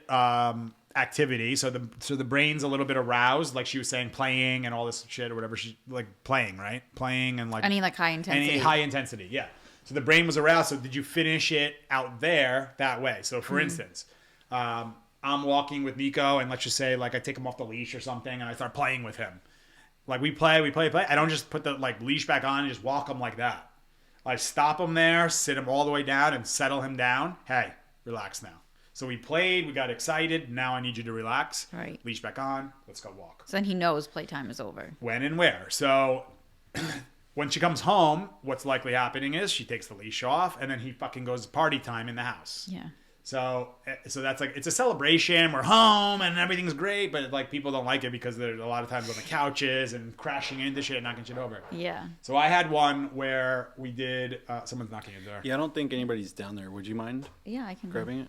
activity, so the brain's a little bit aroused, like she was saying, playing and all this shit or whatever. She's like playing, right? Playing and like Any like high intensity. any high intensity, yeah. So the brain was aroused. So did you finish it out there that way? So for instance, I'm walking with Nico, and let's just say like I take him off the leash or something, and I start playing with him. Like we play. I don't just put the like leash back on and just walk him like that. I stop him there, sit him all the way down, and settle him down. Hey, relax now. So we played, we got excited. Now I need you to relax. Right. Leash back on. Let's go walk. So then he knows playtime is over. When and where. So when she comes home, what's likely happening is she takes the leash off, and then he fucking goes party time in the house. Yeah. So that's like, it's a celebration. We're home and everything's great, but like people don't like it because they're a lot of times on the couches and crashing into shit and knocking shit over. Yeah. So I had one where we did, someone's knocking at the door. Yeah, I don't think anybody's down there. Would you mind Yeah, I can go. grabbing it?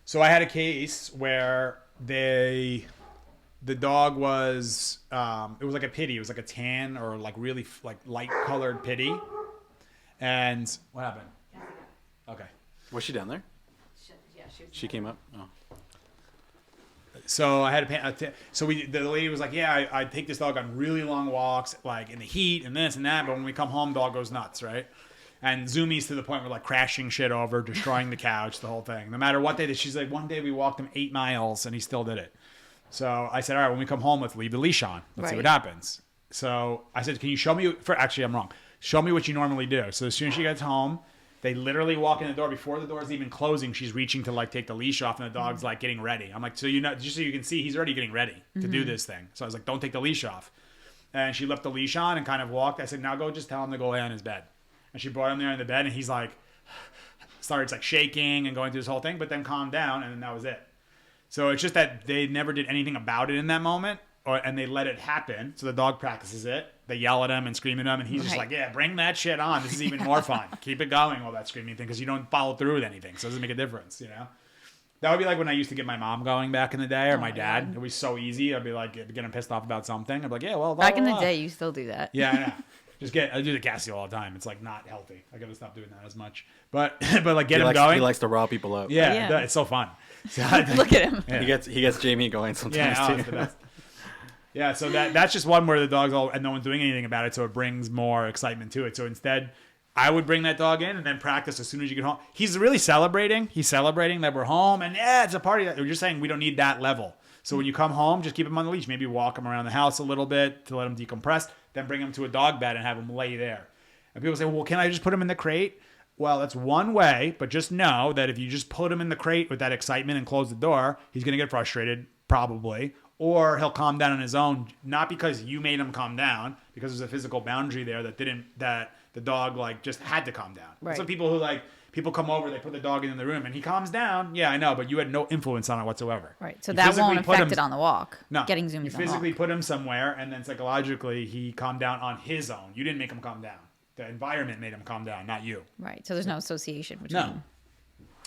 So I had a case where the dog was, it was like a pitty. It was like a tan or like really like light colored pitty. And what happened? Okay. Was she down there? She came up. Oh. So I had the lady was like, yeah, I take this dog on really long walks, like in the heat and this and that. But when we come home, dog goes nuts, right? And zoomies to the point where like crashing shit over, destroying the couch, the whole thing. No matter what day, she's like, one day we walked him 8 miles and he still did it. So I said, all right, when we come home, let's leave the leash on. Let's see what Right. happens. So I said, can you show me, actually, I'm wrong. Show me what you normally do. So as soon as she gets home, they literally walk in the door. Before the door's even closing, she's reaching to like take the leash off, and the dog's like getting ready. I'm like, so just so you can see, he's already getting ready to do this thing. So I was like, don't take the leash off. And she left the leash on and kind of walked. I said, now go just tell him to go lay on his bed. And she brought him there in the bed, and he's like, started like shaking and going through this whole thing, but then calmed down, and then that was it. So it's just that they never did anything about it in that moment, and they let it happen. So the dog practices it. They yell at him and scream at him, and he's just Right. like, yeah, bring that shit on. This is even more fun. Keep it going, all that screaming thing, because you don't follow through with anything. So it doesn't make a difference, you know? That would be like when I used to get my mom going back in the day, or my dad. It was so easy. I'd be like getting pissed off about something. I'd be like, yeah, well, Back in the day, you still do that. yeah, I know. I do the Casio all the time. It's like not healthy. I gotta stop doing that as much. But like get him going. He likes to rile people up. Yeah, Yeah. it's so fun. So Look at him. Yeah. He gets Jamie going sometimes Yeah, too. it's the best. Yeah, so that's just one where the dog's all and no one's doing anything about it, so it brings more excitement to it. So instead, I would bring that dog in and then practice as soon as you get home. He's really celebrating. He's celebrating that we're home, and yeah, it's a party. We're just saying we don't need that level. So when you come home, just keep him on the leash. Maybe walk him around the house a little bit to let him decompress. Then bring him to a dog bed and have him lay there. And people say, well, can I just put him in the crate? Well, that's one way, but just know that if you just put him in the crate with that excitement and close the door, he's going to get frustrated, probably, or he'll calm down on his own, not because you made him calm down, because there's a physical boundary there that the dog like just had to calm down. Right. So people come over, they put the dog in the room and he calms down. Yeah, I know, but you had no influence on it whatsoever. Right. So You that physically won't put affect him- it on the walk. No, Getting you zoomies on the physically walk. put him somewhere, and then psychologically he calmed down on his own. You didn't make him calm down. The environment made him calm down, not you. Right. So there's no association between. No.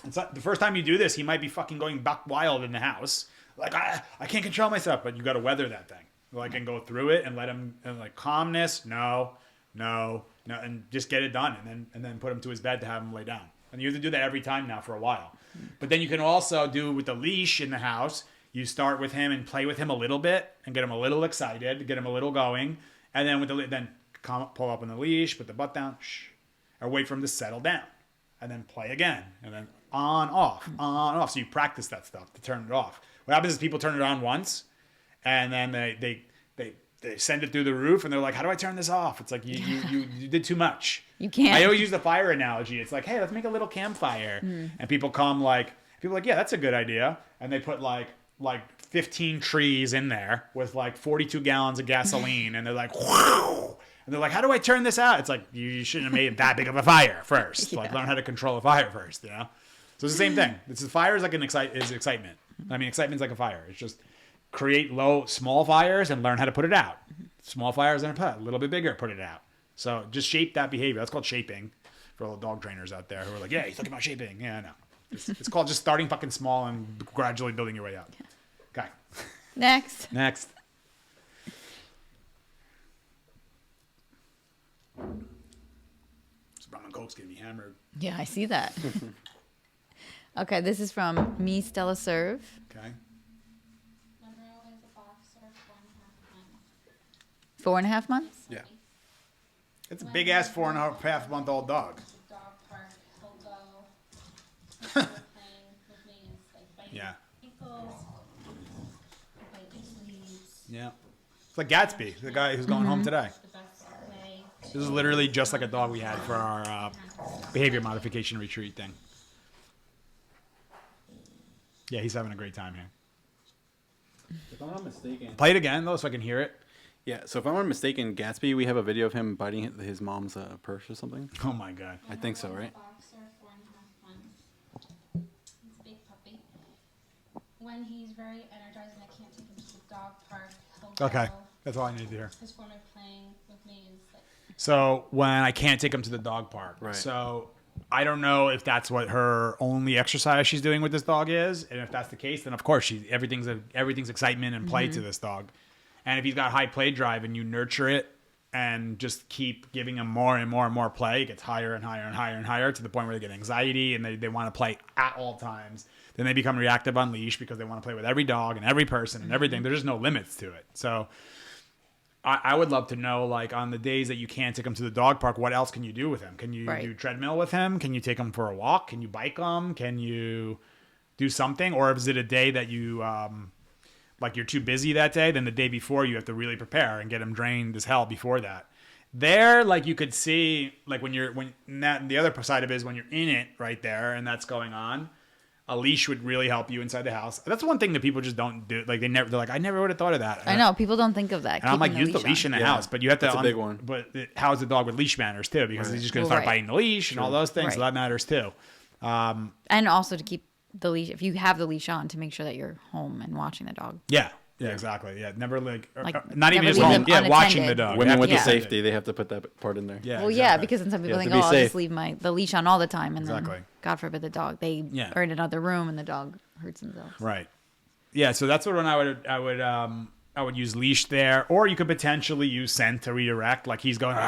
It's not, the first time you do this, he might be fucking going buck wild in the house. Like, I can't control myself, but you got to weather that thing. Like, and go through it and let him, and like, calmness, no, and just get it done. And then put him to his bed to have him lay down. And you have to do that every time now for a while. But then you can also do with the leash in the house, you start with him and play with him a little bit and get him a little excited, get him a little going. And then pull up on the leash, put the butt down, or wait for him to settle down, and then play again, and then on, off. So you practice that stuff to turn it off. What happens is people turn it on once, and then they send it through the roof, and they're like, "How do I turn this off?" It's like you did too much. You can't. I always use the fire analogy. It's like, hey, let's make a little campfire, and people are like, yeah, that's a good idea, and they put like 15 trees in there with like 42 gallons of gasoline, and they're like, whoa. And they're like, how do I turn this out? It's like, you shouldn't have made that big of a fire first. Like, learn how to control a fire first, you know? So it's the same thing. Fire is like excitement. I mean, excitement's like a fire. It's just create small fires and learn how to put it out. Small fires and a little bit bigger, put it out. So just shape that behavior. That's called shaping for all the dog trainers out there who are like, yeah, he's talking about shaping. Yeah, I know. It's called just starting fucking small and gradually building your way up. Okay. Next. This rum and coke's getting me hammered. Yeah, I see that. Okay, this is from Me Stella Serve. Okay. Monroe is a boxer, 4.5 months. 4.5 months? Yeah. It's a big ass 4.5-month-old dog. The dog park, he'll go. He's playing with me and like biting Yeah. ankles, biting sleeves. Yeah. It's like Gatsby, the guy who's going home today. The best way. This is literally just like a dog we had for our behavior modification retreat thing. Yeah, he's having a great time here. If I'm not mistaken. Play it again, though, so I can hear it. Yeah, so if I'm not mistaken, Gatsby, we have a video of him biting his mom's purse or something. Oh, my God. I think so, right? Boxer, 4.5 months. He's a big puppy. When he's very energized and I can't take him to the dog park, he'll Okay. go. That's all I need to hear. His form of playing with me is like So when I can't take him to the dog park. Right. So I don't know if that's what her only exercise she's doing with this dog is. And if that's the case, then of course everything's excitement and play to this dog. And if he's got high play drive and you nurture it and just keep giving him more and more and more play, it gets higher and higher and higher and higher to the point where they get anxiety and they want to play at all times. Then they become reactive on leash because they want to play with every dog and every person and everything. There's just no limits to it. So I would love to know, like, on the days that you can't take him to the dog park, what else can you do with him? Can you do treadmill with him? Can you take him for a walk? Can you bike him? Can you do something? Or is it a day that you, like, you're too busy that day? Then the day before you have to really prepare and get him drained as hell before that. There, like, you could see, like, the other side of it is when you're in it right there and that's going on. A leash would really help you inside the house. That's one thing that people just don't do. Like they're like, I never would have thought of that. I know people don't think of that. And I'm like, keeping use the leash in the house, but you have to. That's a big one. But how's the dog with leash manners too? Because he's just going to start biting the leash and all those things. So that matters too. And also to keep the leash, if you have the leash on, to make sure that you're home and watching the dog. Yeah. Yeah, exactly. Yeah, never not never even just leave home. them Yeah, watching unattended. the dog. Women with the Yeah. safety, they have to put that part in there. Yeah. Well, yeah, because then some people have think, to be oh, I'll safe. just leave the leash on all the time, and Exactly. then God forbid the dog they Yeah. are in another room and the dog hurts himself. Right. Yeah, so that's what I would use leash there, or you could potentially use scent to redirect. Like he's going,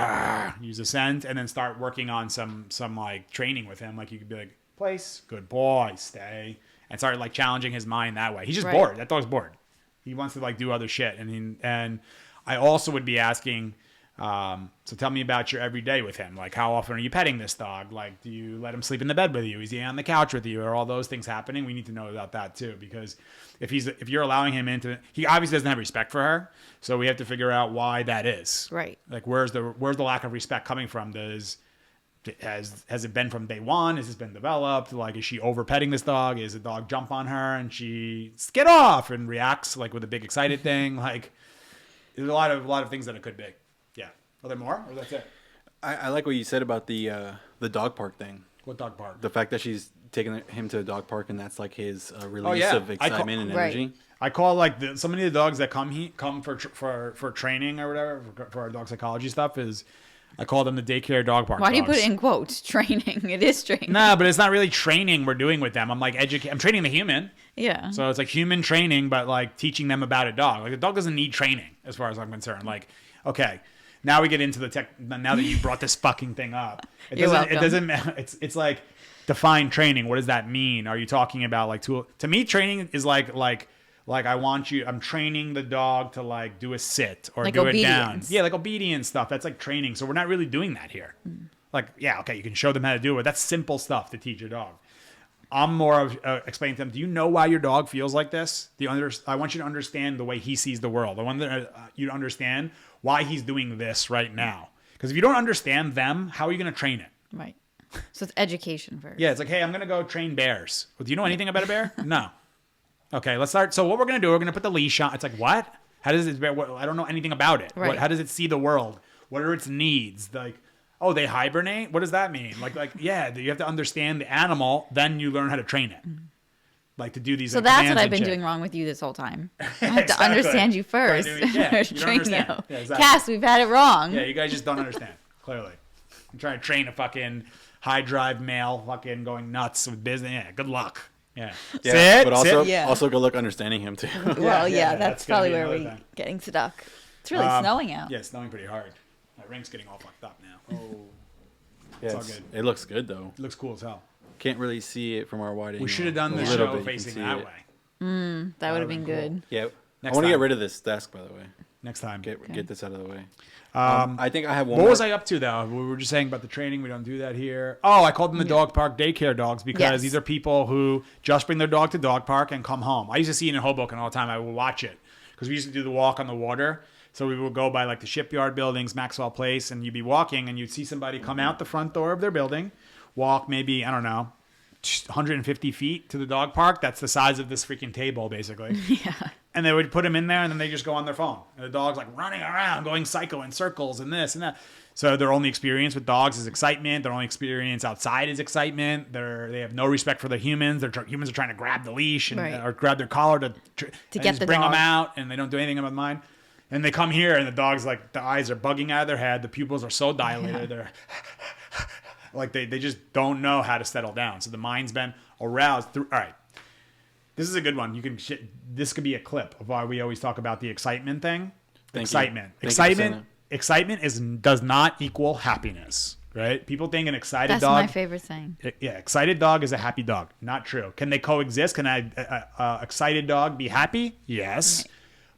use a scent, and then start working on some like training with him. Like you could be like, place, good boy, stay, and start like challenging his mind that way. He's just bored. That dog's bored. He wants to like do other shit, and I also would be asking, So tell me about your everyday with him. Like, how often are you petting this dog? Like, do you let him sleep in the bed with you? Is he on the couch with you? Are all those things happening? We need to know about that too, because if you're allowing him into, he obviously doesn't have respect for her. So we have to figure out why that is. Right. Like, where's the lack of respect coming from? Has it been from day one? Has this been developed? Like, is she over petting this dog? Is the dog jump on her and she get off and reacts like with a big excited thing? Like, there's a lot of things that it could be. Yeah. Are there more, or that's it? I like what you said about the dog park thing. What dog park? The fact that she's taking him to the dog park and that's like his release of excitement and Right. energy. I call like so many of the dogs that come for training or whatever for our dog psychology stuff is I call them the daycare dog park. Why do you dogs. put it in quotes? Training. It is training. No, but it's not really training we're doing with them. I'm like I'm training the human. Yeah. So it's like human training, but like teaching them about a dog. Like a dog doesn't need training as far as I'm concerned. Like, okay, now we get into the tech. Now that you brought this fucking thing up, You're welcome. It doesn't. It's like define training. What does that mean? Are you talking about like tool? To me, training is like I'm training the dog to like do a sit or Like do it down. obedience. Yeah, like obedience stuff. That's like training. So we're not really doing that here. Like, yeah, okay, you can show them how to do it. That's simple stuff to teach a dog. I'm more of explaining to them, do you know why your dog feels like this? I want you to understand the way he sees the world. I want you to understand why he's doing this right now. Because if you don't understand them, how are you going to train it? Right. So it's education first. Yeah, it's like, hey, I'm going to go train bears. Well, do you know anything about a bear? No. Okay, let's start. So what we're going to do, we're going to put the leash on. It's like, what? How does it, I don't know anything about it. Right. How does it see the world? What are its needs? Like, oh, they hibernate? What does that mean? Like, yeah, you have to understand the animal, then you learn how to train it. Like to do these. So like, that's commands what I've and been shit. doing wrong with you this whole time. I have to Exactly. understand you first. Yeah, you don't Train understand. you. Yeah, exactly. Cass, we've had it wrong. Yeah, you guys just don't understand, clearly. I'm trying to train a fucking high drive male fucking going nuts with business. Yeah, good luck. Yeah. Yeah, Sit, but also sit. Yeah. also good luck understanding him too. Well, yeah, yeah, that's that's gonna probably be where another we're thing. getting stuck. It's really snowing out. Yeah, it's snowing pretty hard. My ring's getting all fucked up now. Oh, Yeah, all good. it looks good though. it looks cool as hell. Can't really see it from our wide angle. We should have done A the little show bit, you can facing see that it. way. That would have been cool. good. Yeah, Next I want to time. get rid of this desk, by the way. Next time. Get this out of the way. Um, I think I have one. What more. was I up to though? We were just saying about the training. We don't do that here. Oh, I called them the dog park daycare dogs because Yes. these are people who just bring their dog to dog park and come home. I used to see it in Hoboken all the time. I would watch it because we used to do the walk on the water. So we would go by like the shipyard buildings, Maxwell Place, and you'd be walking and you'd see somebody come out the front door of their building, walk maybe, I don't know, 150 feet to the dog park. That's the size of this freaking table, basically. Yeah. And they would put him in there, and then they just go on their phone. And the dog's like running around, going psycho in circles and this and that. So their only experience with dogs is excitement. Their only experience outside is excitement. They have no respect for the humans. Humans are trying to grab the leash and, Right. or grab their collar to get just the bring them dog. out, and they don't do anything about mine. And they come here, and the dog's like, the eyes are bugging out of their head. The pupils are so dilated. They're like they just don't know how to settle down. So the mind's been aroused through. All right. This is a good one. This could be a clip of why we always talk about the excitement thing. Thank you. Excitement. Thank you for saying Excitement. Excitement does not equal happiness, right? People think an excited That's dog. my favorite thing. Yeah, excited dog is a happy dog. Not true. Can they coexist? Can a excited dog be happy? Yes,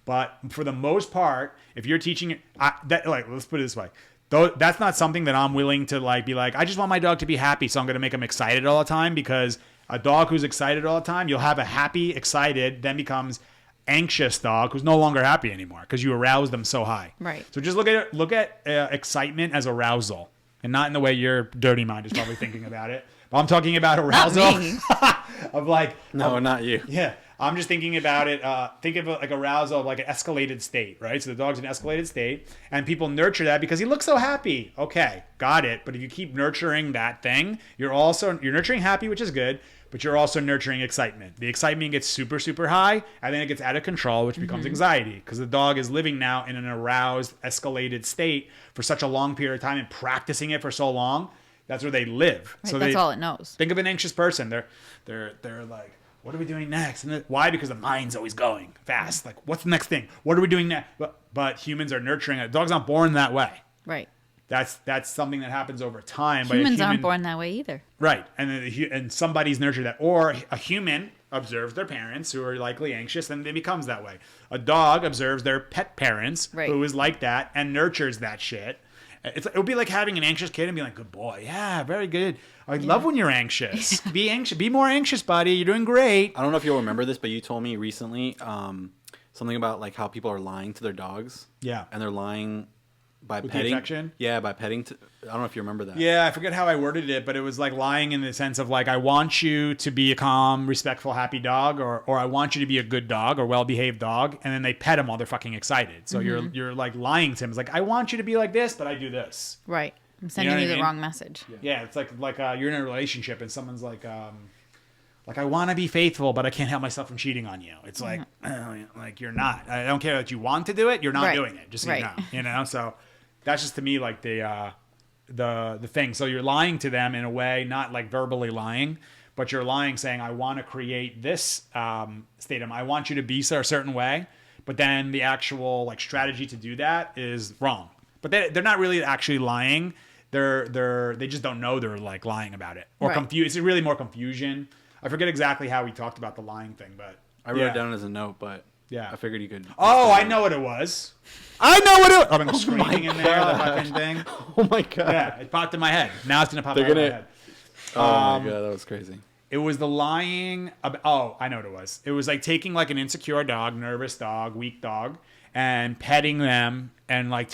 but for the most part, if you're teaching it, let's put it this way. That's not something that I'm willing to be like, I just want my dog to be happy, so I'm going to make him excited all the time, because a dog who's excited all the time, you'll have a happy, excited, then becomes anxious dog who's no longer happy anymore because you aroused them so high. Right. So just look at excitement as arousal, and not in the way your dirty mind is probably thinking about it. But I'm talking about arousal me. of like not you. yeah. I'm just thinking about it. Think of it like arousal of like an escalated state, right? So the dog's in an escalated state, and people nurture that because he looks so happy. Okay, got it. But if you keep nurturing that thing, you're nurturing happy, which is good, but you're also nurturing excitement. The excitement gets super, super high, and then it gets out of control, which becomes anxiety, because the dog is living now in an aroused, escalated state for such a long period of time and practicing it for so long. That's where they live. Right, So that's all it knows. Think of an anxious person. They're like, what are we doing next? And why? Because the mind's always going fast. Like, what's the next thing? What are we doing next? But humans are nurturing it. Dogs aren't born that way. Right. That's something that happens over time. But Humans aren't born that way either. Right. And then and somebody's nurtured that. Or a human observes their parents who are likely anxious and it becomes that way. A dog observes their pet parents Right. who is like that and nurtures that shit. It would be like having an anxious kid and be like, good boy. Yeah, very good. I love when you're anxious. Be anxious. Be more anxious, buddy. You're doing great. I don't know if you'll remember this, but you told me recently something about like how people are lying to their dogs. Yeah. And they're lying by With the petting. affection? Yeah, by petting. I don't know if you remember that. Yeah, I forget how I worded it, but it was like lying in the sense of like, I want you to be a calm, respectful, happy dog, or I want you to be a good dog or well-behaved dog, and then they pet them while they're fucking excited. So you're like lying to him. It's like, I want you to be like this, but I do this. Right. I'm sending what you I the mean? wrong message. Yeah, it's like you're in a relationship and someone's like I want to be faithful, but I can't help myself from cheating on you. It's like, like you're not. I don't care that you want to do it. You're not Right. doing it. Just so Right. you know. So that's just to me like the thing. So you're lying to them in a way, not like verbally lying, but you're lying saying, I want to create this state of, I want you to be a certain way, but then the actual like strategy to do that is wrong. But they're not really actually lying. They just don't know they're like lying about it or Right. confused. It's really more confusion. I forget exactly how we talked about the lying thing, but I wrote it down as a note, but Yeah. I figured you could. Oh, I know what it was. I know what it was. I've been screaming in there, the fucking thing. Oh my god. Yeah, it popped in my head. Now it's gonna pop They're out of my gonna- head. Oh my god, that was crazy. It was the lying. I know what it was. It was like taking like an insecure dog, nervous dog, weak dog, and petting them and like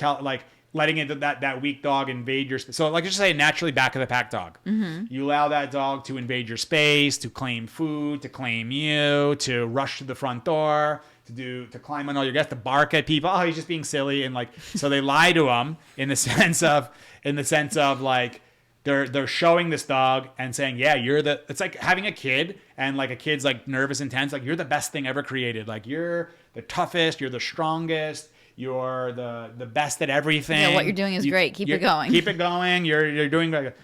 letting it that weak dog invade your space. So like just say a naturally back of the pack dog. Mm-hmm. You allow that dog to invade your space, to claim food, to claim you, to rush to the front door, to climb on all your guests, to bark at people. Oh, he's just being silly, and like so they lie to him in the sense of like. They're showing this dog and saying, yeah, it's like having a kid and like a kid's like nervous and tense. Like you're the best thing ever created. Like you're the toughest, you're the strongest, you're the best at everything. Yeah, what you're doing is great. Keep it going. Keep it going. You're doing like,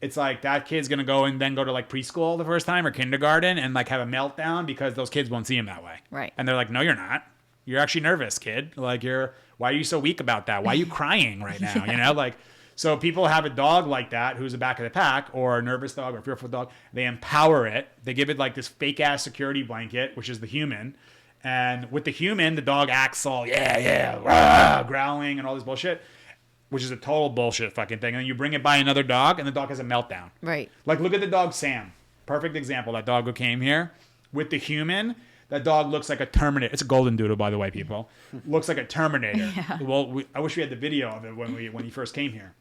it's like that kid's going to go and then go to like preschool the first time or kindergarten and like have a meltdown because those kids won't see him that way. Right. And they're like, no, you're not. You're actually nervous, kid. Like why are you so weak about that? Why are you crying right now? You know, like, so people have a dog like that who's the back of the pack or a nervous dog or a fearful dog. They empower it. They give it like this fake ass security blanket, which is the human. And with the human, the dog acts all, rah, growling and all this bullshit, which is a total bullshit fucking thing. And then you bring it by another dog and the dog has a meltdown. Right. Like look at the dog Sam. Perfect example. That dog who came here. With the human, that dog looks like a Terminator. It's a golden doodle, by the way, people. Looks like a Terminator. Yeah. Well, I wish we had the video of it when he first came here.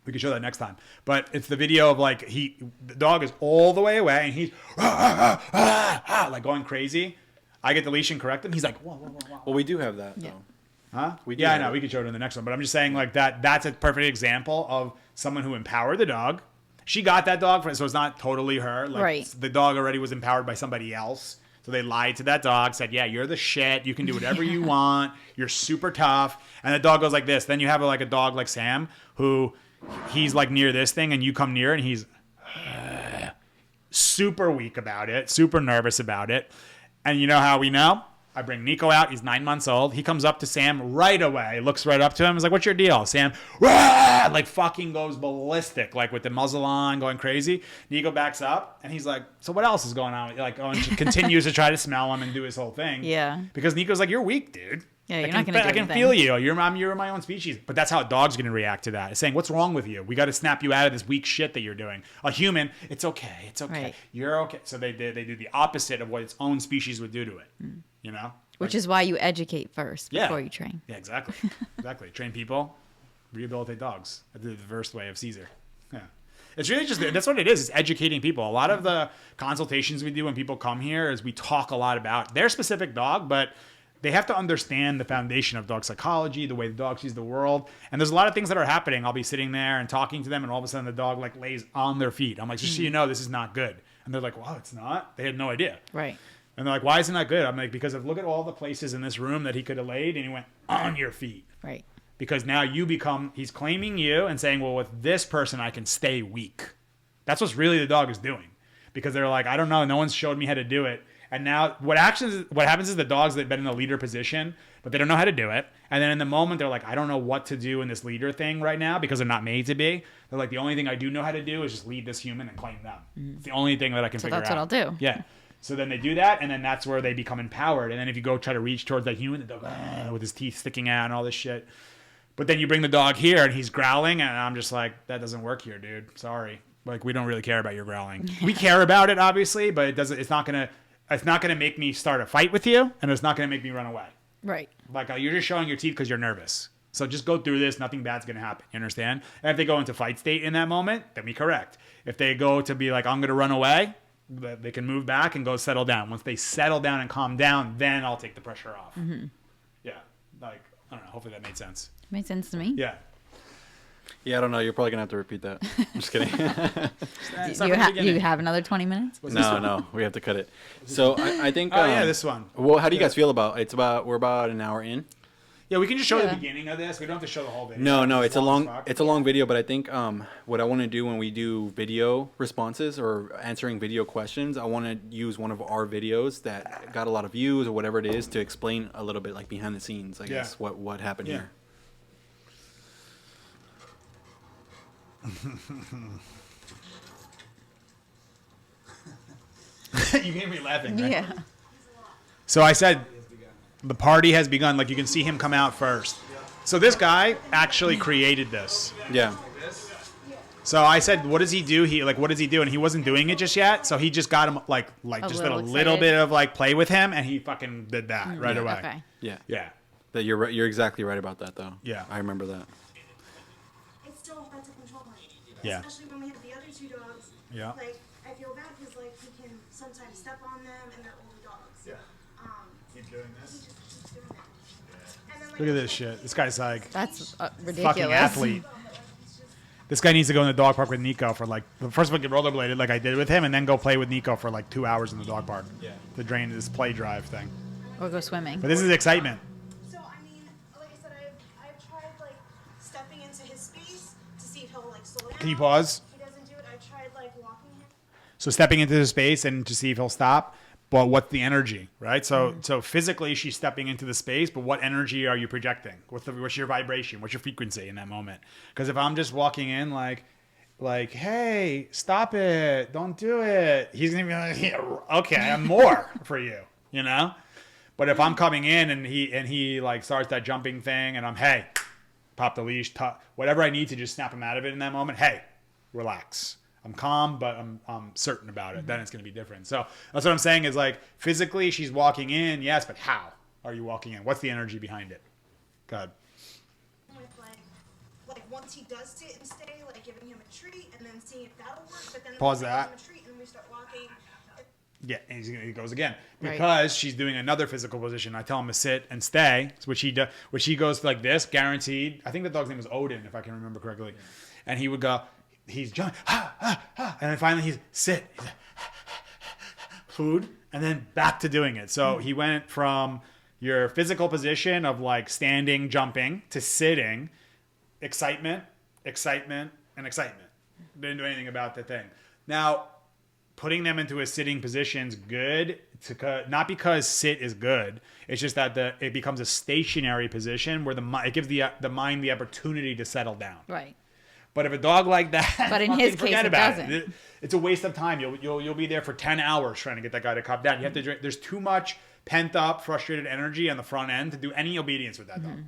We could show that next time. But it's the video of like the dog is all the way away and he's like going crazy. I get the leash and correct him. He's like, whoa, whoa, whoa, whoa. Well, we do have that Yeah. though. Huh? We do Yeah, I have know. it. We could show it in the next one. But I'm just saying like that's a perfect example of someone who empowered the dog. She got that dog, so it's not totally her. Like Right. the dog already was empowered by somebody else. So they lied to that dog, said, yeah, you're the shit. You can do whatever you want. You're super tough. And the dog goes like this. Then you have like a dog like Sam who he's like near this thing and you come near and he's super weak about it, super nervous about it. And you know how we know? I bring Nico out. He's 9 months old. He comes up to Sam right away, looks right up to him. He's like, what's your deal? Sam, rah! Like fucking goes ballistic, like with the muzzle on, going crazy. Nico backs up and he's like, so what else is going on? Like, continues to try to smell him and do his whole thing. Yeah. Because Nico's like, you're weak, dude. Yeah, you're I not can, gonna do I can anything. feel you. You're my own species. But that's how a dog's going to react to that. It's saying, what's wrong with you? We got to snap you out of this weak shit that you're doing. A human, it's okay. It's okay. Right. You're okay. So they do the opposite of what its own species would do to it. You know? Which is why you educate first Yeah. before you train. Yeah, exactly. Exactly. Train people, rehabilitate dogs. I did the reverse way of Caesar. Yeah. It's really just, that's what it is. It's educating people. A lot of the consultations we do when people come here is we talk a lot about their specific dog, but they have to understand the foundation of dog psychology, the way the dog sees the world. And there's a lot of things that are happening. I'll be sitting there and talking to them, and all of a sudden the dog like lays on their feet. I'm like, just so you know, this is not good. And they're like, wow, it's not? They had no idea. Right. And they're like, why isn't that good? I'm like, because look at all the places in this room that he could have laid, and he went on your feet. Right. Because now he's claiming you and saying, well, with this person, I can stay weak. That's what's really the dog is doing. Because they're like, I don't know, no one's showed me how to do it. And now what happens is the dogs that have been in the leader position, but they don't know how to do it. And then in the moment, they're like, I don't know what to do in this leader thing right now because they're not made to be. They're like, the only thing I do know how to do is just lead this human and claim them. It's the only thing that I can figure out. So that's what I'll do. Yeah. So then they do that, and then that's where they become empowered. And then if you go try to reach towards that human, the dog with his teeth sticking out and all this shit. But then you bring the dog here, and he's growling, and I'm just like, that doesn't work here, dude. Sorry. Like, we don't really care about your growling. We care about it, obviously, but it's not gonna make me start a fight with you, and it's not gonna make me run away. Right. Like, you're just showing your teeth because you're nervous. So just go through this. Nothing bad's gonna happen. You understand? And if they go into fight state in that moment, then we correct. If they go to be like, I'm gonna run away, they can move back and go settle down. Once they settle down and calm down, then I'll take the pressure off. Mm-hmm. Yeah. Like, I don't know. Hopefully that made sense. Made sense to me. Yeah. Yeah, I don't know. You're probably gonna have to repeat that. I'm just kidding. You have another 20 minutes? No, we have to cut it. So I think. Oh yeah, this one. Well, how do you guys feel about? We're about an hour in. Yeah, we can just show the beginning of this. We don't have to show the whole video. No, it's a long video. But I think what I want to do when we do video responses or answering video questions, I want to use one of our videos that got a lot of views or whatever it is to explain a little bit like behind the scenes. I guess what happened here. You made me laughing, right? Yeah. So I said, the party has begun. Like, you can see him come out first. So this guy actually created this. Yeah. So I said, what does he do? What does he do? And he wasn't doing it just yet. So he just got him just did a little bit of play with him, and he fucking did that right away. Okay. Yeah. Yeah. That you're right. You're exactly right about that, though. Yeah. I remember that. It's still hard to control him. Yeah. Especially when we have the other two dogs. Yeah. Like, I feel bad because, like, he can sometimes step on them and they're older dogs. Yeah. Keep doing He this. just keeps doing that. And then, like, Look at this shit. This guy's like That's ridiculous. fucking athlete. This guy needs to go in the dog park with Nico for first of all get rollerbladed like I did with him, and then go play with Nico for 2 hours in the dog park. Yeah. To drain this play drive thing. Or go swimming. But this is excitement. So, I mean, like I said, I've tried, like, stepping into his space to see if he'll, like, slow down. Can you pause? He doesn't do it. I tried, like, walking him. So stepping into his space and to see if he'll stop. But what's the energy, right? So physically she's stepping into the space, but what energy are you projecting? What's your vibration? What's your frequency in that moment? Because if I'm just walking in like, hey, stop it, don't do it, he's gonna be like, yeah, okay, I'm more for you, you know. But if I'm coming in and he like starts that jumping thing, and I'm, hey, pop the leash, whatever I need to just snap him out of it in that moment. Hey, relax. I'm calm, but I'm certain about it. Then it's going to be different. So that's what I'm saying is, like, physically she's walking in, yes, but how are you walking in? What's the energy behind it? God. With, like once he does sit and stay, like, giving him a treat and then seeing if that'll work. But then Pause we that. give him a treat and we start walking. Yeah, and he goes again Right. because she's doing another physical position. I tell him to sit and stay, which he goes like this, guaranteed. I think the dog's name was Odin, if I can remember correctly. And he would go, he's jumping, and then finally he's sit, food, and then back to doing it. So he went from your physical position of like standing, jumping, to sitting, excitement, and excitement. Didn't do anything about the thing. Now, putting them into a sitting position's good, not because sit is good. It's just that it becomes a stationary position where it gives the mind the opportunity to settle down. Right. But if a dog like that, But in his case, forget it about doesn't. it. It's a waste of time. You'll be there for 10 hours trying to get that guy to calm down. You have to drink. There's too much pent up, frustrated energy on the front end to do any obedience with that dog.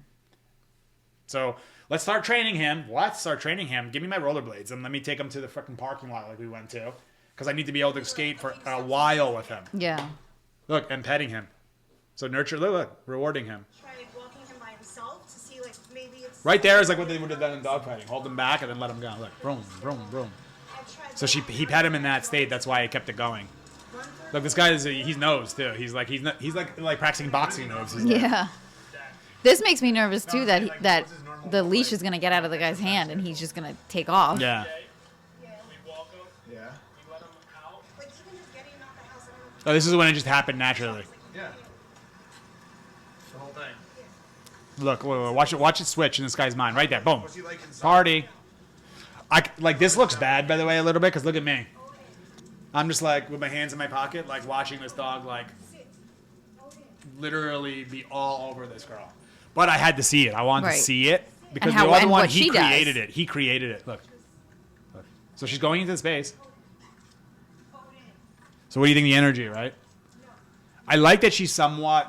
So let's start training him. Give me my rollerblades and let me take him to the freaking parking lot like we went to, because I need to be able to skate for a while with him. Yeah. Look, and petting him. So nurture. Look, rewarding him. Try walking him by himself to see, like, maybe it's... Right there is like what they would have done in dog fighting. Hold him back and then let him go. Look, boom, boom, boom. I've tried So he had him in that state. That's why I kept it going. Look, this guy he's nose too. He's like practicing boxing nose. He's like, Yeah. This makes me nervous too, that the leash is gonna get out of the guy's hand and he's just gonna take off. yeah. Like, even just getting him out the house, I don't know. Oh, this is when it just happened naturally. Yeah. The whole thing. Look, watch it switch in this guy's mind right there. Boom. What's he like inside? Party. This looks bad, by the way, a little bit, because look at me. I'm just like with my hands in my pocket, like watching this dog like literally be all over this girl. But I had to see it. I wanted to Right. see it because And how- the other and one, what he she created does. it. He created it. Look. So she's going into the space. So what do you think of the energy, right? I like that she's somewhat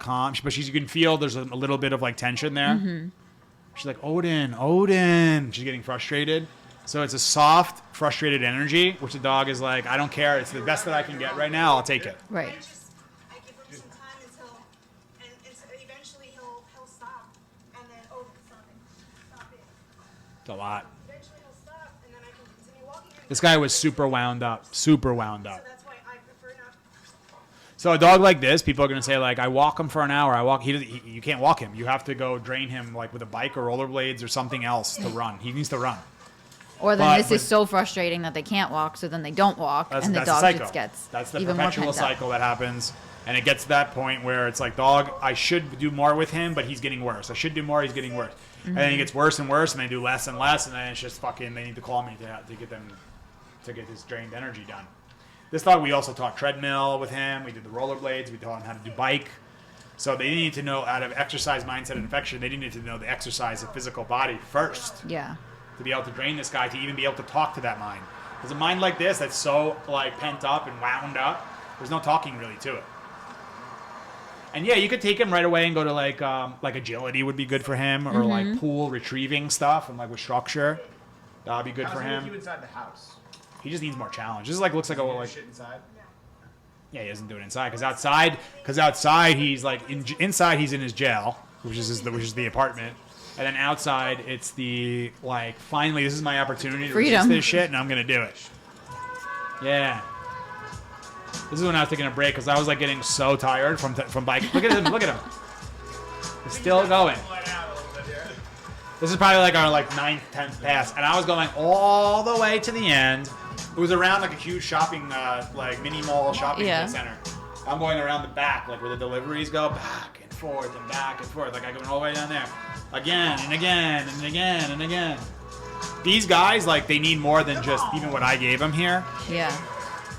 calm, but you can feel there's a little bit of like tension there. Mm-hmm. She's like, Odin. She's getting frustrated. So it's a soft, frustrated energy, which the dog is like, I don't care. It's the best that I can get right now. I'll take it. Right. I give him some time until, and eventually he'll stop, and then stop it. It's a lot. Eventually he'll stop, and then I can continue walking him. This guy was super wound up. So that's why I prefer not. So a dog like this, people are gonna say like, I walk him for an hour. You can't walk him. You have to go drain him like with a bike or rollerblades or something else to run. He needs to run. Or then But- this is so frustrating that they can't walk, so then they don't walk, and the That's dog cycle. just gets That's the even more perpetual pent up. cycle that happens, and it gets to that point where it's like, dog, I should do more with him, but he's getting worse. I should do more, he's getting worse, and then he gets worse and worse, and they do less and less, and then it's just fucking. They need to call me to get his drained energy done. This dog, we also taught treadmill with him. We did the rollerblades. We taught him how to do bike. So they need to know, out of exercise, mindset, and affection, they needed to know the exercise of physical body first. Yeah. To be able to drain this guy, to even be able to talk to that mind. Because a mind like this that's so like pent up and wound up, there's no talking really to it. And yeah, you could take him right away and go to like agility would be good for him, or like pool retrieving stuff and like with structure. That'd be good How's for it make him. you inside the house? He just needs more challenge. This is like looks like a You do like shit inside? yeah, he doesn't do it inside because outside he's like inside he's in his jail, which is the apartment. And then outside, it's the, like, finally, this is my opportunity to resist Freedom. this shit, and I'm going to do it. Yeah. This is when I was taking a break, because I was, like, getting so tired from biking. Look at him. Look at him. He's still going. This is probably, like, our, like, 9th, 10th pass. And I was going all the way to the end. It was around, like, a huge shopping, like, mini mall shopping center. I'm going around the back, like, where the deliveries go, back and forth and back and forth. Like, I go all the way down there. Again and again and again and again. These guys, like, they need more than just even what I gave them here. Yeah.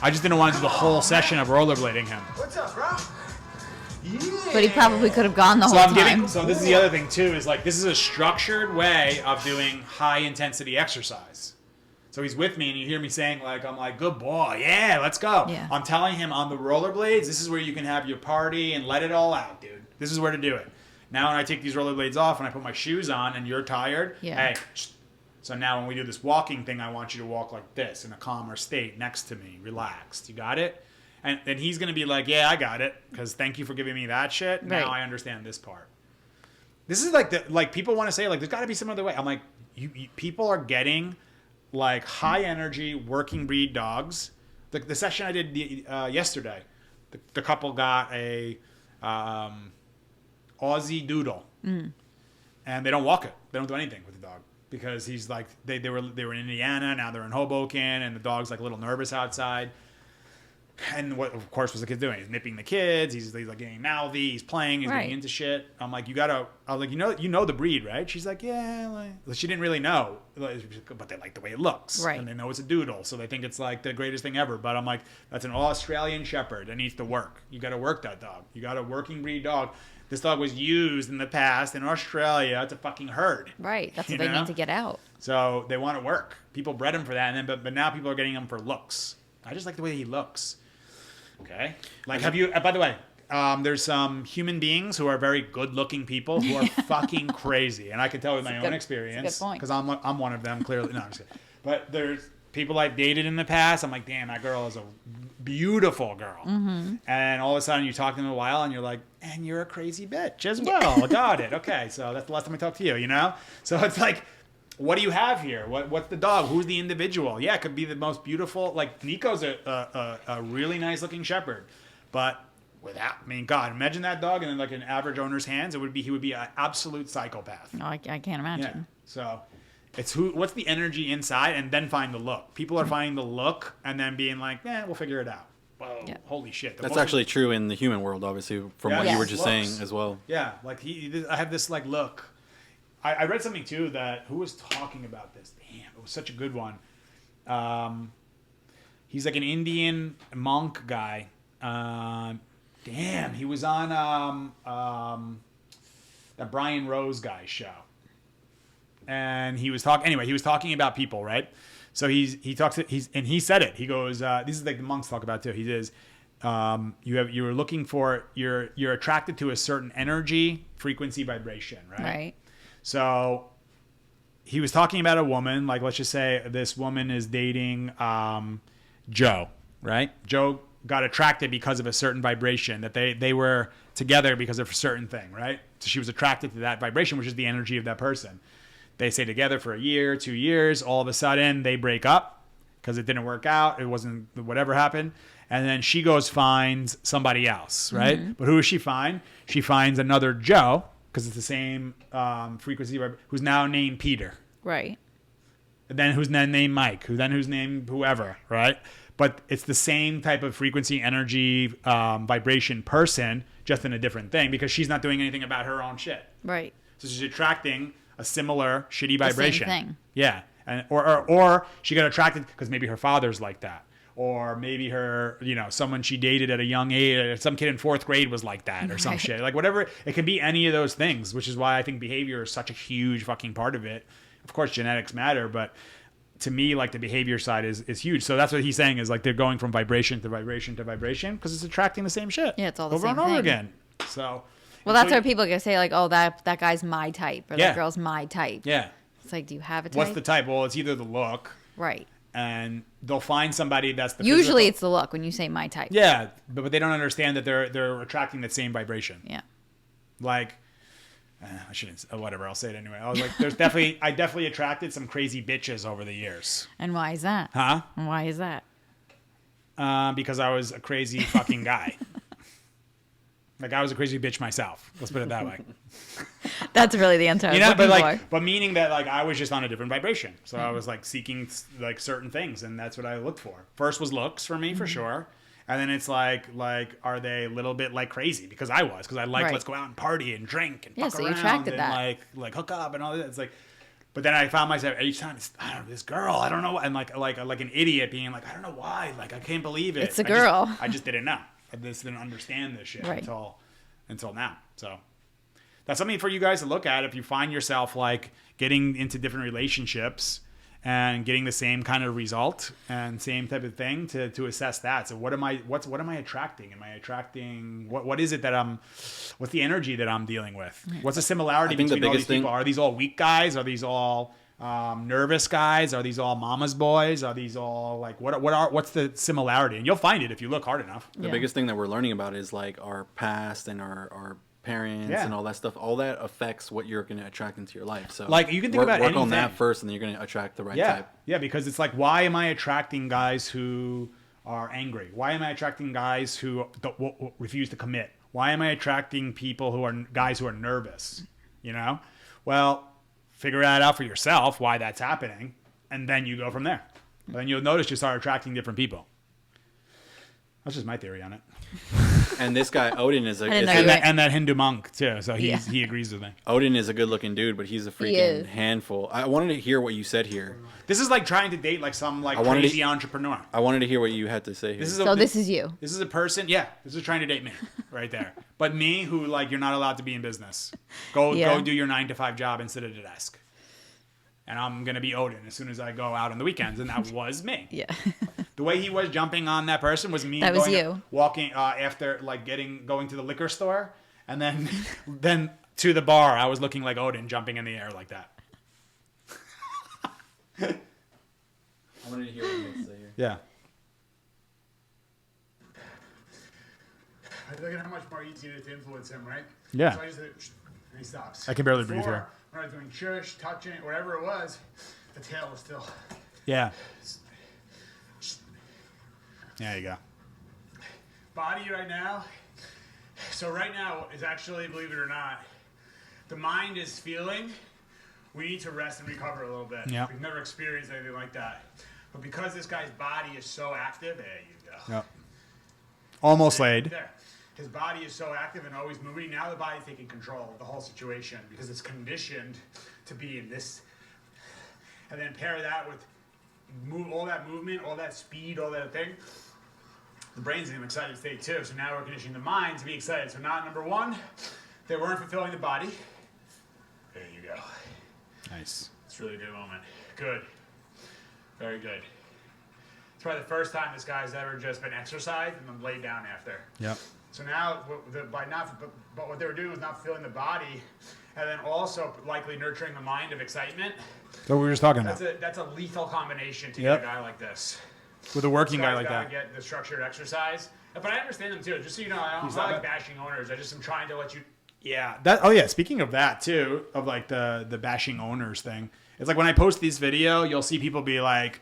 I just didn't want to do the whole session of rollerblading him. What's up, bro? Yeah. But he probably could have gone the whole time. So this is the other thing too, is like this is a structured way of doing high intensity exercise. So he's with me and you hear me saying like, I'm like, good boy, yeah, let's go. Yeah. I'm telling him on the rollerblades, this is where you can have your party and let it all out, dude. This is where to do it. Now when I take these rollerblades off and I put my shoes on and you're tired, Yeah. hey, so now when we do this walking thing, I want you to walk like this in a calmer state next to me, relaxed. You got it? And then he's going to be like, yeah, I got it, because thank you for giving me that shit. Now Right. I understand this part. This is like people want to say, like, there's got to be some other way. I'm like, you people are getting, like, high energy working breed dogs. The session I did yesterday, the couple got a Aussie Doodle. And they don't walk it. They don't do anything with the dog. Because he's like, they were in Indiana, now they're in Hoboken, and the dog's like a little nervous outside. And what, of course, was the kid doing? He's nipping the kids. He's like getting mouthy. He's playing. He's Right. getting into shit. I'm like, I was like, you know the breed, right? She's like, yeah. Like, she didn't really know, but they like the way it looks, Right. And they know it's a doodle, so they think it's like the greatest thing ever. But I'm like, that's an Australian Shepherd. It needs to work. You got to work that dog. You got a working breed dog. This dog was used in the past in Australia to fucking herd. Right. That's You what they know? need to get out. So they want to work. People bred him for that, and then but now people are getting him for looks. I just like the way he looks. Okay. Like, have you? By the way, there's some human beings who are very good-looking people who are fucking crazy, and I can tell with my own experience point. because I'm one of them. Clearly, no, I'm just kidding. But there's people I've dated in the past. I'm like, damn, that girl is a beautiful girl. Mm-hmm. And all of a sudden, you talk to them a while, and you're like, and you're a crazy bitch as well. Got it. Okay, so that's the last time I talked to you. You know. So it's like, what do you have here? What's the dog? Who's the individual? Yeah, it could be the most beautiful. Like, Nico's a really nice looking shepherd, but God, imagine that dog in like an average owner's hands. He would be an absolute psychopath. No, I can't imagine. Yeah. So it's what's the energy inside, and then find the look. People are finding the look and then being like, we'll figure it out. Whoa, Yeah. holy shit. That's actually true in the human world, obviously, from what you were just saying as well. Yeah, like I have this like look. I read something too that who was talking about this? Damn, it was such a good one. He's like an Indian monk guy. Damn, he was on that Brian Rose guy's show. And he was talking. Anyway, he was talking about people, right? So he said it. He goes, "This is like the monks talk about too." He says, "You're looking for you're attracted to a certain energy, frequency, vibration, right?" Right. So he was talking about a woman. Like, let's just say this woman is dating Joe, right? Joe got attracted because of a certain vibration that they were together because of a certain thing, right? So she was attracted to that vibration, which is the energy of that person. They stay together for a year, 2 years. All of a sudden, they break up because it didn't work out. It wasn't whatever happened. And then she goes finds somebody else, right? Mm-hmm. But who does she find? She finds another Joe because it's the same frequency, who's now named Peter. Right. And then who's then named Mike, who's named whoever, right? But it's the same type of frequency, energy, vibration person, just in a different thing because she's not doing anything about her own shit. Right. So she's attracting a similar shitty vibration. The same thing. Yeah. And, or she got attracted because maybe her father's like that. Or maybe her, someone she dated at a young age, some kid in 4th grade was like that or some shit. Like whatever. It can be any of those things, which is why I think behavior is such a huge fucking part of it. Of course, genetics matter, but to me, like the behavior side is huge. So that's what he's saying is like they're going from vibration to vibration to vibration because it's attracting the same shit. Yeah, it's all the over same and over thing. Again. So. Well, that's where people can say like, "Oh, that guy's my type," or Yeah. "That girl's my type." Yeah. It's like, do you have a type? What's the type? Well, it's either the look. Right. And they'll find somebody that's the Usually physical. it's the look when you say my type. Yeah, but they don't understand that they're attracting that same vibration. Yeah. Like, I shouldn't. Whatever. I'll say it anyway. I was like, I definitely attracted some crazy bitches over the years. And why is that? Huh? And why is that? Because I was a crazy fucking guy. Like I was a crazy bitch myself. Let's put it that way. That's really the answer. But meaning that like I was just on a different vibration. So I was like seeking like certain things, and that's what I looked for. First was looks for me for sure, and then it's like are they a little bit like crazy because I like let's go out and party and drink and fuck so you around attracted and that. like hook up and all that. It's like, but then I found myself each time this girl I don't know, and like an idiot being like I don't know why, like I can't believe it. It's a girl. I just didn't know. I just didn't understand this shit until now. So that's something for you guys to look at if you find yourself like getting into different relationships and getting the same kind of result and same type of thing to assess that. So what am I attracting? Am I attracting what is it that what's the energy that I'm dealing with? What's the similarity between all these people? Are these all weak guys? Are these all nervous guys? Are these all mama's boys? Are these all like what's the similarity? And you'll find it if you look hard enough. The biggest thing that we're learning about is like our past and our parents and all that stuff. All that affects what you're going to attract into your life. So like you can think about work anything. on that first, and then you're going to attract the right type. Yeah, because it's like, why am I attracting guys who are angry? Why am I attracting guys who refuse to commit? Why am I attracting people who are guys who are nervous? Well, figure that out for yourself why that's happening, and then you go from there. Then you'll notice you start attracting different people. That's just my theory on it. And this guy Odin is and that Hindu monk too. So he agrees with me. Odin is a good-looking dude, but he's a freaking handful. I wanted to hear what you said here. This is like trying to date like some like crazy entrepreneur. I wanted to hear what you had to say here. This is you. This is a person. Yeah, this is trying to date me right there. But me, who like you're not allowed to be in business. Go do your 9-to-5 job and sit at a desk. And I'm going to be Odin as soon as I go out on the weekends. And that was me. Yeah. The way he was jumping on that person was me. That was you. Walking after like going to the liquor store. And then to the bar, I was looking like Odin jumping in the air like that. I wanted to hear what you had to say here. Yeah. Look at how much more easy it is to influence him, right? Yeah. So I just and he stops. I can barely breathe here. When I was doing shush, touching, whatever it was, the tail was still. Yeah. There you go. Body right now. So right now is actually, believe it or not, the mind is feeling. We need to rest and recover a little bit. Yeah. We've never experienced anything like that. But because this guy's body is so active, there you go. Yep. Almost laid. There. His body is so active and always moving. Now the body's taking control of the whole situation because it's conditioned to be in this. And then pair that with move all that movement, all that speed, all that thing. The brain's in an excited state too. So now we're conditioning the mind to be excited. So now number one, they weren't fulfilling the body. There you go. Nice. It's really a good moment. Good. Very good. It's probably the first time this guy's ever just been exercised and then laid down after. Yep. So now, but what they were doing was not fulfilling the body, and then also likely nurturing the mind of excitement. So we were just talking about. That's a lethal combination to Yep. get a guy like this. With a working guy like Gotta that. get the structured exercise. But I understand them too. Just so you know, I'm not like bashing owners. I just am trying to let you. Yeah. That. Oh yeah. Speaking of that too, of like the bashing owners thing. It's like when I post this video, you'll see people be like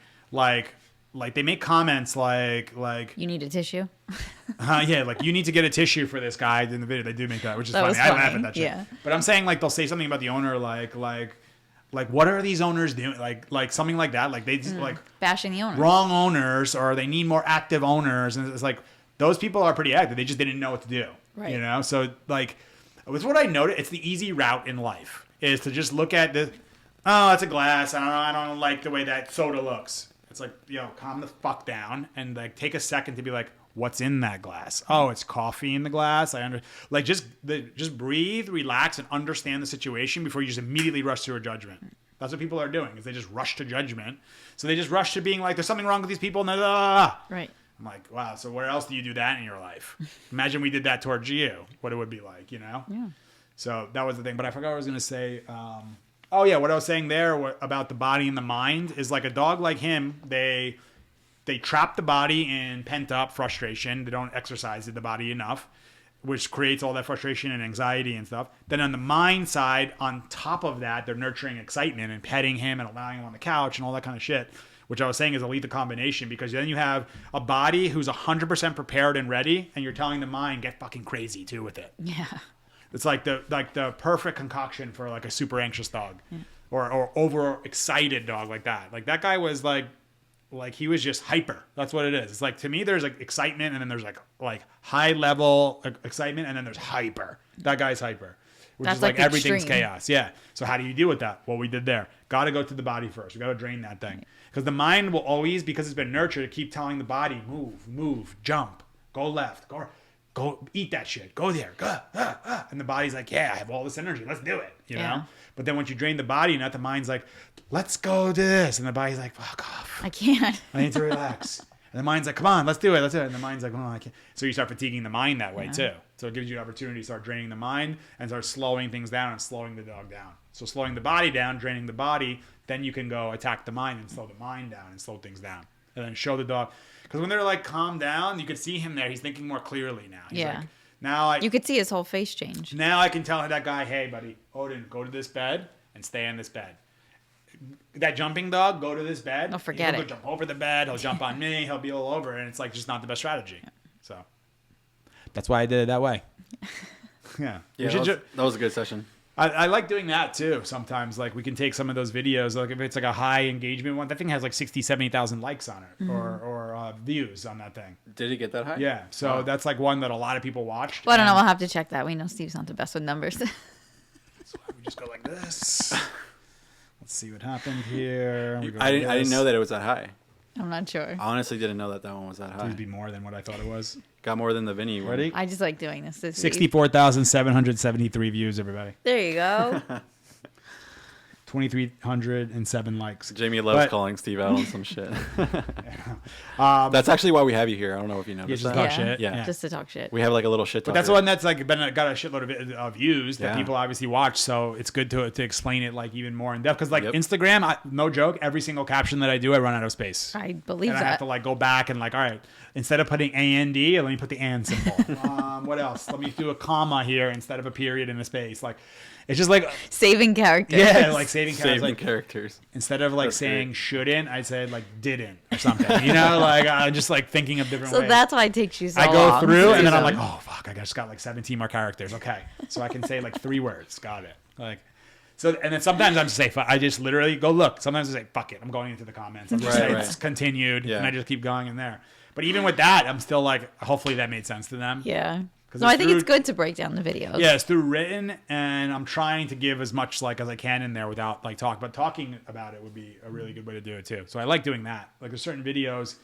they make comments like You need a tissue. yeah, like you need to get a tissue for this guy in the video. They do make that, which is That funny. was I don't funny, laugh at that shit. yeah. But I'm saying like they'll say something about the owner, like what are these owners doing? Like something like that. Like they just like Bashing the owner. wrong owners, or they need more active owners, and it's like those people are pretty active. They just didn't know what to do. Right. You know, so like with what I noticed, it's the easy route in life is to just look at the it's a glass. I don't like the way that soda looks. It's like, calm the fuck down and like take a second to be like, what's in that glass? Oh, it's coffee in the glass. Just breathe, relax, and understand the situation before you just immediately rush to a judgment. That's what people are doing, is they just rush to judgment. So they just rush to being like, there's something wrong with these people. Right. I'm like, wow. So where else do you do that in your life? Imagine we did that towards you. What it would be like, Yeah. So that was the thing. But I forgot what I was going to say. Oh yeah, what I was saying there about the body and the mind is like a dog like him. They trap the body in pent up frustration. They don't exercise the body enough, which creates all that frustration and anxiety and stuff. Then on the mind side, on top of that, they're nurturing excitement and petting him and allowing him on the couch and all that kind of shit, which I was saying is a lethal combination, because then you have a body who's 100% prepared and ready, and you're telling the mind, get fucking crazy too with it. Yeah. It's like the perfect concoction for like a super anxious dog, or over excited dog like that. Like that guy was like he was just hyper. That's what it is. It's like, to me, there's like excitement, and then there's like high level excitement, and then there's hyper. That guy's hyper, which That's is like like everything's extreme. chaos. Yeah. So how do you deal with that? What we did there. Got to go to the body first. We got to drain that thing, because the mind will always, because it's been nurtured, keep telling the body, move, jump, go left, go eat that shit. Go there. And the body's like, yeah, I have all this energy. Let's do it. You know? But then once you drain the body, the mind's like, let's go do this. And the body's like, fuck off. I can't. I need to relax. And the mind's like, come on, let's do it. And the mind's like, oh, I can't. So you start fatiguing the mind that way too. So it gives you an opportunity to start draining the mind and start slowing things down and slowing the dog down. So slowing the body down, draining the body, then you can go attack the mind and slow the mind down and slow things down. And then show the dog. Because when they're like calm down, you could see him there. He's thinking more clearly now. He's like, now you could see his whole face change. Now I can tell that guy, hey, buddy, Odin, go to this bed and stay on this bed. That jumping dog, go to this bed. Oh, forget He'll it. go jump over the bed. He'll jump on me. He'll be all over. And it's like just not the best strategy. So that's why I did it that way. Yeah. That was a good session. I like doing that too. Sometimes like we can take some of those videos, like if it's like a high engagement one, that thing has like 60, 70,000 likes on it or views on that thing. Did it get that high? Yeah. So that's like one that a lot of people watched. Well, I don't know. We'll have to check that. We know Steve's not the best with numbers. That's why we just go like this. Let's see what happened here. I didn't know that it was that high. I'm not sure. I honestly didn't know that one was that high. It'd be more than what I thought it was. Got more than the Vinny one. Ready? I just like doing this. 64,773 views, everybody. There you go. 2,307 likes. Jamie loves calling Steve out on some shit. That's actually why we have you here. I don't know if you noticed just that. talk shit. Yeah. Just to talk shit. We have like a little shit But talker. that's the one that's like got a shitload of views that people obviously watch. So it's good to explain it like even more in depth. Because like Instagram, no joke, every single caption that I do, I run out of space. I believe and that. I have to like go back and like, all right, instead of putting AND, let me put the and symbol. What else? Let me do a comma here instead of a period in a space. Like, it's just like saving characters. Yeah, like saving characters. Saving characters. Instead of like saying shouldn't, I said like didn't or something. You know, like I'm just like thinking of different ways. So that's why it takes you so I go long. through and then I'm like, oh fuck, I just got like 17 more characters. Okay, so I can say like 3 words. Got it. Like. So, and then sometimes I'm just say, I just literally go look. Sometimes I say, fuck it. I'm going into the comments. I'm just saying it's continued. And I just keep going in there. But even with that, I'm still like, hopefully that made sense to them. Yeah. No, I think it's good to break down the videos. Yeah, it's through written, and I'm trying to give as much like as I can in there without like talk. But talking about it would be a really good way to do it too. So I like doing that. Like there's certain videos.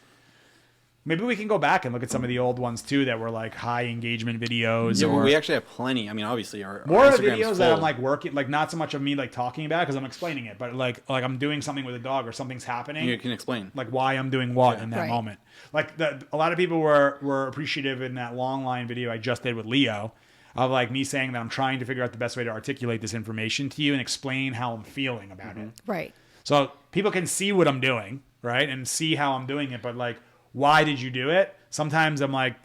Maybe we can go back and look at some of the old ones too that were like high engagement videos. Yeah, or we actually have plenty. I mean, obviously our more Instagram's videos that I'm full. like working, like not so much of me like talking about because I'm explaining it, but like I'm doing something with a dog or something's happening. You can explain. Like why I'm doing what Yeah. in that Right. moment. Like a lot of people were appreciative in that long line video I just did with Leo of like me saying that I'm trying to figure out the best way to articulate this information to you and explain how I'm feeling about it. Right. So people can see what I'm doing, right? And see how I'm doing it, but like, why did you do it? Sometimes I'm like,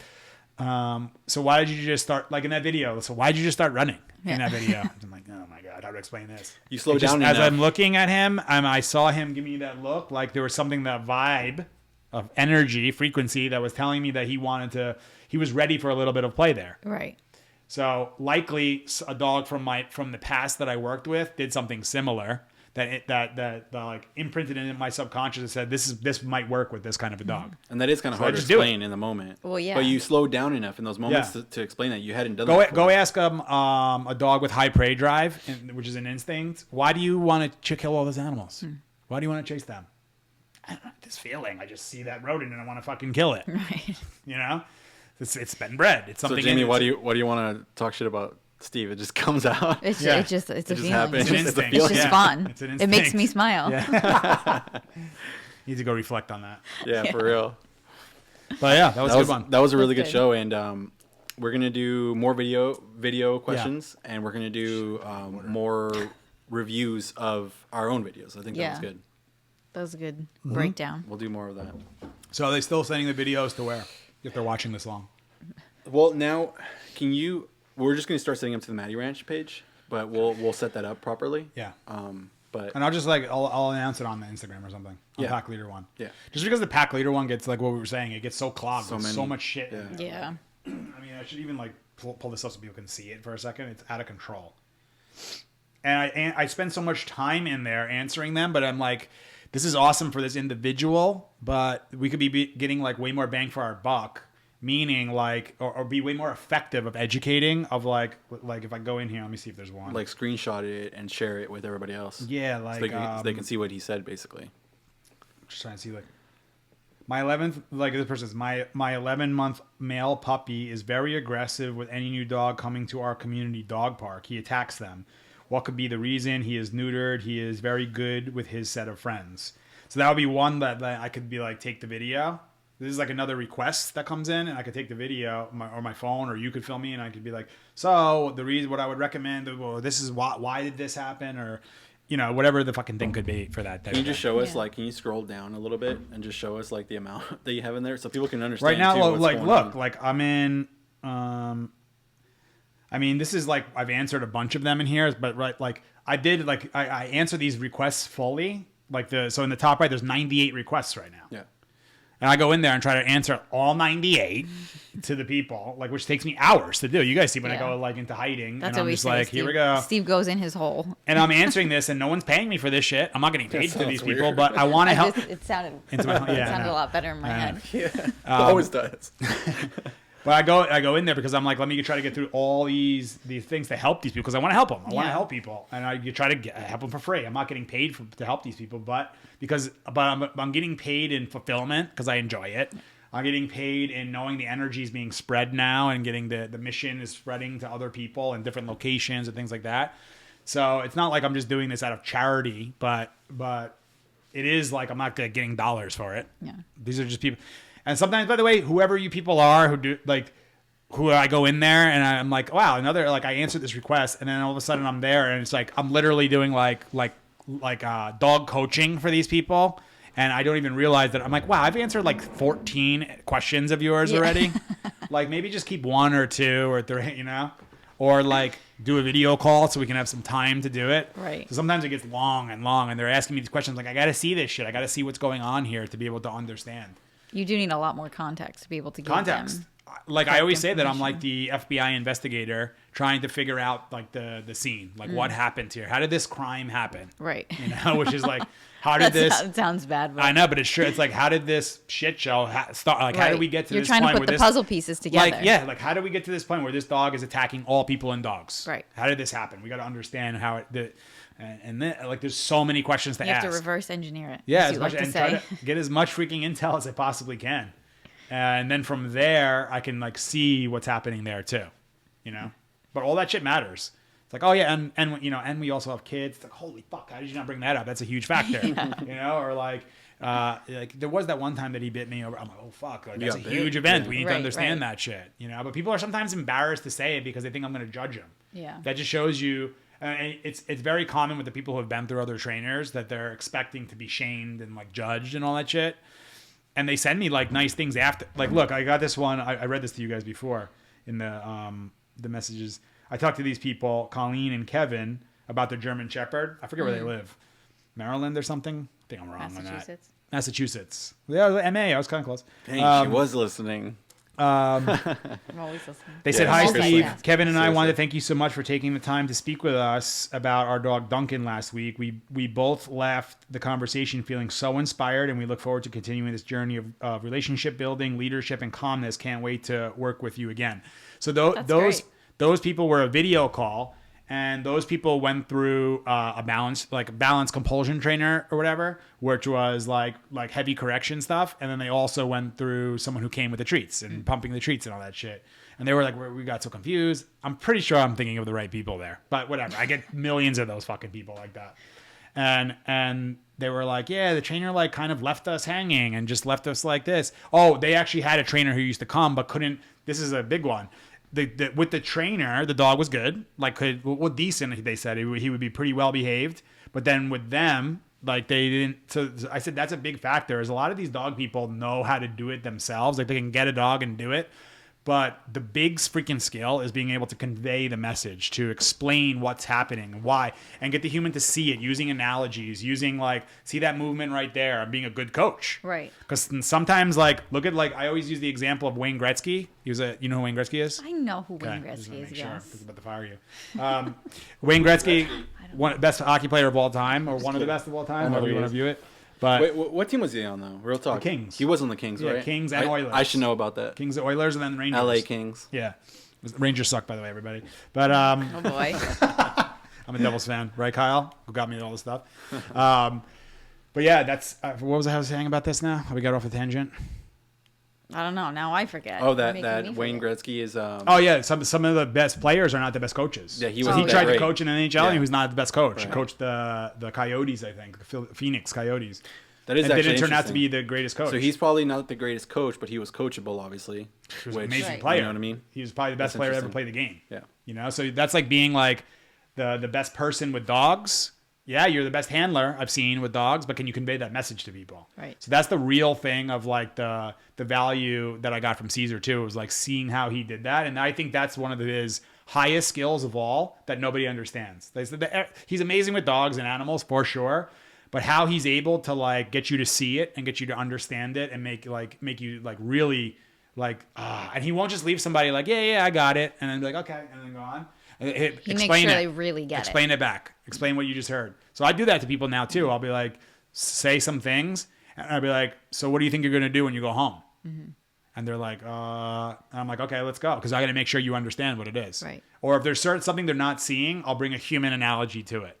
so why did you just start, like in that video, so why did you just start running in that video? I'm like, oh my God, how to explain this? You slow It just- down as enough. I'm looking at him, I saw him give me that look, like there was something, that vibe of energy, frequency that was telling me that he was ready for a little bit of play there. Right. So likely a dog from the past that I worked with did something similar that like imprinted in my subconscious and said this might work with this kind of a dog. And that is kind of So I hard to just do it. explain in the moment. Well, yeah. But you slowed down enough in those moments Yeah. to explain that you hadn't done Go that before. ask a dog with high prey drive, which is an instinct. Why do you want to kill all those animals? Why do you want to chase them? I don't know, this feeling. I just see that rodent and I want to fucking kill it. Right. You know, it's been bred. It's So something. Jamie, why do you want to talk shit about Steve? It just comes out. It's Yeah. it's a It just feeling. happens. It's an It's a instinct. feeling. It's just Yeah. fun. It's an It makes instinct. me smile. Yeah. Need to go reflect on that. Yeah, for real. But yeah, that was a good one. That was a really That's good good. show, and we're gonna do more video questions, and we're gonna do more reviews of our own videos. I think that was Yeah. good. That was a good Mm-hmm. breakdown. We'll do more of that. So are they still sending the videos to where? If they're watching this long. Well, now we're just gonna start setting up to the Matty Ranch page, but we'll set that up properly. Yeah. But And I'll just like I'll announce it on the Instagram or something. On Yeah. Pack Leader one. Yeah. Just because the Pack Leader one gets like what we were saying, it gets so clogged. So There's many. so much shit. in there. Yeah. I mean, I should even like pull this up so people can see it for a second. It's out of control. And I spend so much time in there answering them, but I'm like, this is awesome for this individual, but we could be getting like way more bang for our buck. Meaning like, or be way more effective of educating of like if I go in here, let me see if there's one. like screenshot it and share it with everybody else. Yeah, So like they can see what he said basically. just trying to see like my 11th, like this person says, my 11-month male puppy is very aggressive with any new dog coming to our community dog park. He attacks them. What could be the reason? He is neutered. He is very good with his set of friends. So that would be one that I could be like, take the video. This is like another request that comes in, and I could take the video or my phone, or you could film me, and I could be like, so the reason, what I would recommend, well, this is why did this happen, or you know, whatever the fucking thing could be for that. Can you just show us Yeah. like? Can you scroll down a little bit and just show us like the amount that you have in there so people can understand? Right now, too, what's like going look, on. like I'm in. I mean, this is like I've answered a bunch of them in here, but right, like I did, like I answer these requests fully. Like so in the top right, there's 98 requests right now. Yeah. And I go in there and try to answer all 98 to the people, like which takes me hours to do. You guys see when I Yeah. go like into hiding, That's and what I'm we just say. like, Steve, here we go. Steve goes in his hole. And I'm answering this, and no one's paying me for this shit. I'm not getting paid to sounds these people, weird. but I want to help. It sounded. Into my- yeah, it sounded I know. a lot better in my head. It always does. But I go in there because I'm like, let me try to get through all these things to help these people because I want to help them. I want to Yeah. help people, and you try to help them for free. I'm not getting paid to help these people, but I'm getting paid in fulfillment because I enjoy it. I'm getting paid in knowing the energy is being spread now and getting the mission is spreading to other people in different locations and things like that. So it's not like I'm just doing this out of charity, but it is like I'm not getting dollars for it. Yeah. These are just people. And sometimes, by the way, whoever you people are who I go in there and I'm like, wow, another, like I answered this request, and then all of a sudden I'm there and it's like, I'm literally doing like dog coaching for these people. And I don't even realize that I'm like, wow, I've answered like 14 questions of yours already. Like maybe just keep one or two or three, you know, or like do a video call so we can have some time to do it. Right. So sometimes it gets long and they're asking me these questions. Like, I got to see this shit. I got to see what's going on here to be able to understand. You do need a lot more context to be able to give Context. them. Like I always say that I'm like information. the FBI investigator trying to figure out like the scene, like what happened here, how did this crime happen, Right. you know, which is like How did That sounds bad. But I know, but it's true. It's like, how did this shit show start? Like, how did we get to You're this trying point to where put the this puzzle pieces together. like how did we get to this point where this dog is attacking all people and dogs? Right. How did this happen? We got to understand how it. And then, like, there's so many questions to You ask. have to reverse engineer it. Yeah, as you like to and say. try to get as much freaking intel as I possibly can, and then from there I can like see what's happening there too, you know. But all that shit matters. It's like, oh yeah, and you know, and we also have kids. It's like, holy fuck, how did you not bring that up? That's a huge factor, you know. Or like there was that one time that he bit me over. I'm like, oh fuck, like, that's a huge event. We need to understand that shit, you know. But people are sometimes embarrassed to say it because they think I'm going to judge them. Yeah, that just shows you. It's very common with the people who have been through other trainers that they're expecting to be shamed and like judged and all that shit. And they send me like nice things after. Like, look, I got this one. I read this to you guys before in the messages. I talked to these people, Colleen and Kevin, about their German Shepherd. I forget where they live, Maryland or something. I think I'm wrong on that. Massachusetts. Yeah, MA. I was kind of close. Dang, she was listening. I'm always listening. They said, hi, Steve. Multitask. Kevin and I Seriously. wanted to thank you so much for taking the time to speak with us about our dog Duncan last week. We both left the conversation feeling so inspired, and we look forward to continuing this journey of relationship building, leadership, and calmness. Can't wait to work with you again. So those people were a video call, and those people went through a balance compulsion trainer or whatever, which was like heavy correction stuff. And then they also went through someone who came with the treats and pumping the treats and all that shit. And they were like, we got so confused. I'm pretty sure I'm thinking of the right people there, but whatever. I get millions of those fucking people like that. And they were like, yeah, the trainer like kind of left us hanging and just left us like this. Oh, they actually had a trainer who used to come, but couldn't. This is a big one. With the trainer, the dog was good, decent. They said he would be pretty well behaved, but then with them, like they didn't. So I said that's a big factor. Is a lot of these dog people know how to do it themselves. Like they can get a dog and do it, but the big freaking skill is being able to convey the message, to explain what's happening, why, and get the human to see it using analogies, using like, see that movement right there. I'm being a good coach, Right. Because sometimes look at I always use the example of Wayne Gretzky. You know who Wayne Gretzky is? I know who Wayne Okay, just Gretzky wanna is. make sure, Yes. 'cause I'm about to fire you. Wayne Gretzky, best hockey player of all time, or one of the best of all time, however you want to view it. But Wait, what team was he on though? Real talk. The Kings. He was on the Kings, Yeah, right? Kings and Oilers. I should know about that. Kings, Oilers, and then Rangers. L.A. Kings. Yeah, Rangers suck, by the way, everybody. But Oh boy. I'm a Devils fan, right, Kyle? Who got me all this stuff. But yeah, that's what was I saying about this now? How we got off a tangent. I don't know. Now I forget. Oh, You're making that me Wayne forget. Gretzky is. Oh yeah, some of the best players are not the best coaches. Yeah, he So was. he that tried to great. coach in the NHL, and he Yeah. was not the best coach. He Right. coached the Coyotes, I think, the Phoenix Coyotes. That is and actually didn't turn out to interesting. be the greatest coach. So he's probably not the greatest coach, but he was coachable, obviously. He was an which- amazing Right. player. You know what I mean? He was probably the best That's player to ever interesting. play the game. Yeah. You know, so that's like being like the best person with dogs. Yeah, you're the best handler I've seen with dogs, but can you convey that message to people? Right. So that's the real thing of like the value that I got from Caesar too, was like seeing how he did that. And I think that's one of his highest skills of all that nobody understands. They said that he's amazing with dogs and animals for sure, but how he's able to like get you to see it and get you to understand it and make you like really like, and he won't just leave somebody like, yeah, I got it. And then be like, okay. And then go on. He makes sure they really get Explain it back. Explain what you just heard. So I do that to people now too. I'll be like, say some things, and I'll be like, so what do you think you're gonna do when you go home? Mm-hmm. And they're like, and I'm like, okay, let's go, because I got to make sure you understand what it is. Right. Or if there's something they're not seeing, I'll bring a human analogy to it,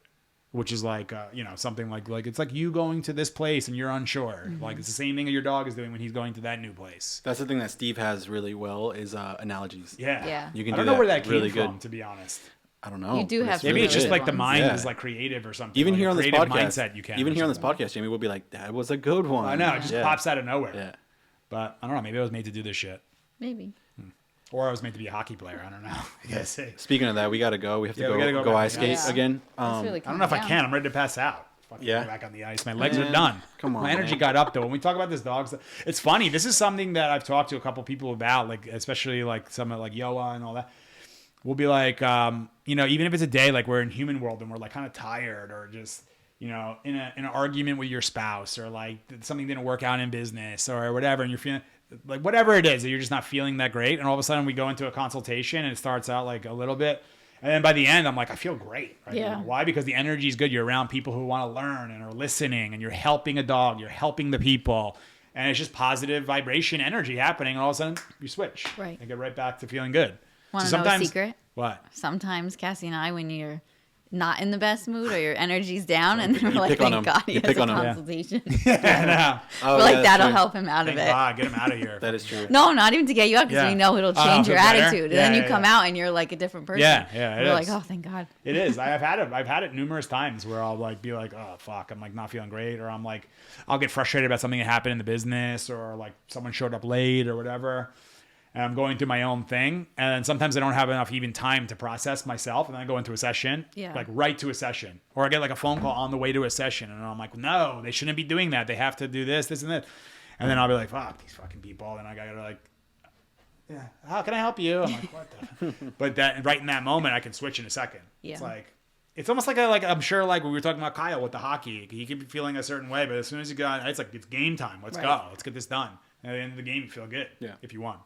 which is like, something like it's like you going to this place and you're unsure. Mm-hmm. Like it's the same thing that your dog is doing when he's going to that new place. That's the thing that Steve has really well is analogies. Yeah. Yeah. You can I do don't know where that came really from, good. to be honest. I don't know. You do but have Maybe really it's just good like the ones. mind Yeah. is like creative or something. Even like here a on this creative podcast, mindset you can. even or here on this something. podcast, Jamie will be like, "That was a good one." I know, it just Yeah. pops out of nowhere. Yeah. But I don't know. Maybe I was made to do this shit, Maybe. or I was made to be a hockey player. I don't know. I guess. Speaking of that, we gotta go. We have to Yeah, we gotta go go back. ice skate Yeah. again. That's really I don't know if I calming can. down. I'm ready to pass out. Fucking Yeah. get back on the ice. My legs are Man, done. come on, My energy man. got up though. When we talk about this dog stuff, it's funny. This is something that I've talked to a couple people about, like especially like some of like Yoa and all that. We'll be like, even if it's a day like we're in human world and we're like kind of tired or just, in an argument with your spouse or like something didn't work out in business or whatever, and you're feeling like whatever it is that you're just not feeling that great, and all of a sudden we go into a consultation and it starts out like a little bit, And then by the end, I'm like, I feel great. Right Yeah. now. Why? Because the energy is good. You're around people who want to learn and are listening, and you're helping a dog. You're helping the people. And it's just positive vibration energy happening. And all of a sudden, you switch. Right. And get right back to feeling good. Want So to know a secret? What? Sometimes Cassie and I, when you're not in the best mood or your energy's down, and we're like, pick on thank him. God he You has pick a on him. Yeah. consultation. Yeah. Oh, We're like, that's that'll true. help him out Thank of it. God. Get him out of here. That is true. No, not even to get you out, because Yeah. we know it'll Oh, change feel your better? attitude. And Yeah, then you yeah, come yeah. out and you're like a different person. Yeah, it We're is. like, oh, thank God. It is. I've had it numerous times where I'll like be like, oh fuck, I'm like not feeling great, or I'm like, I'll get frustrated about something that happened in the business, or like someone showed up late or whatever, and I'm going through my own thing, and then sometimes I don't have enough even time to process myself, and then I go into a session, Yeah. like right to a session, or I get like a phone call on the way to a session, and I'm like, no, they shouldn't be doing that. They have to do this, and this, and then I'll be like, fuck these fucking people, and I gotta like. Yeah, how can I help you? I'm like, what the? But that right in that moment, I can switch in a second. Yeah. It's like, it's almost like I'm sure like we were talking about Kyle with the hockey. He could be feeling a certain way, but as soon as you go, it's like it's game time. Let's Right. go. Let's get this done. And at the end of the game, you feel good. Yeah. If you won.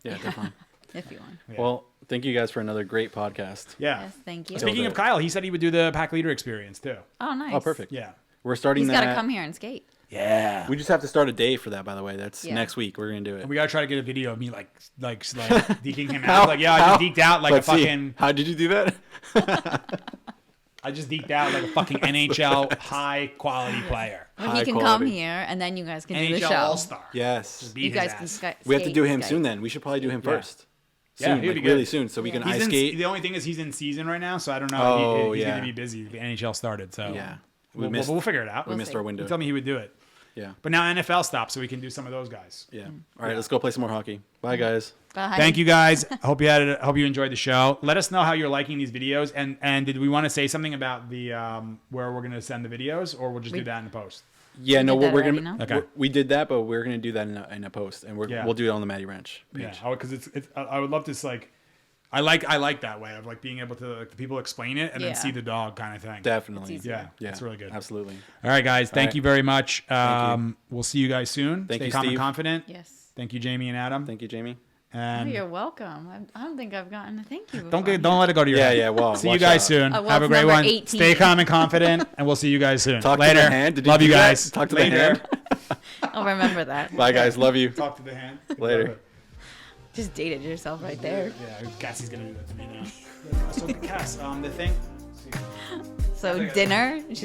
Yeah, definitely. If you want. Yeah. Well, thank you guys for another great podcast. Yeah. Yes, thank you. Speaking of Kyle, he said he would do the pack leader experience too. Oh, nice. Oh, perfect. Yeah. We're starting He's that. got to come here and skate. Yeah. We just have to start a day for that, by the way. That's Yeah. next week. We're gonna do it. We gotta try to get a video of me like deking him out. Like, yeah, I just deked out like Let's a see. fucking. How did you do that? I just deked out like a fucking NHL high quality player. Well, High he can come quality. here, and then you guys can do the NHL show. All Star. Yes. Beat You his guys ass. can We have to do him Skype. soon. Then we should probably do him Yeah. first. Yeah, Soon, he'd like be really good. soon, so we can He's ice in, skate. the only thing is he's in season right now, so I don't know. Oh, He's yeah. gonna be busy. The NHL started, so Yeah. we'll figure it out. We missed our window. He told me he would do it, Yeah. but now NFL stopped, so we can do some of those guys. Yeah. All right, let's go play some more hockey. Bye, guys. Bye. Thank you guys. Hope you enjoyed the show. Let us know how you're liking these videos, and did we want to say something about the where we're gonna send the videos, or we'll just do that in the post. Yeah, We no, did that we're already, gonna no? Okay. we did that, but we're gonna do that in a post, and Yeah. we'll do it on the Maddie Ranch page. Yeah, because it's I would love to like. I like that way of like being able to like the people explain it and Yeah. then see the dog kind of thing. Definitely. It's easier. Yeah, it's really good. Absolutely. All right, guys. Thank right. you very much. you. We'll see you guys soon. Thank Stay you, calm and Steve. confident. Yes. Thank you, Jamie and Adam. Thank you, Jamie. Oh, And you're welcome. I don't think I've gotten a thank you. don't before. let it go to your Yeah, head. yeah. Well, See you watch guys out. soon. well, Have a it's great number one. 18. Stay calm and confident, and we'll see you guys soon. Talk Later. to the hand. Did you Love do you that? guys. Talk to the Later. hand. I'll remember that. Bye, guys. Love you. Talk to the hand. Later. Just dated yourself right there. Yeah, Cassie's gonna do that to me now. So Cass, the thing. So dinner. She's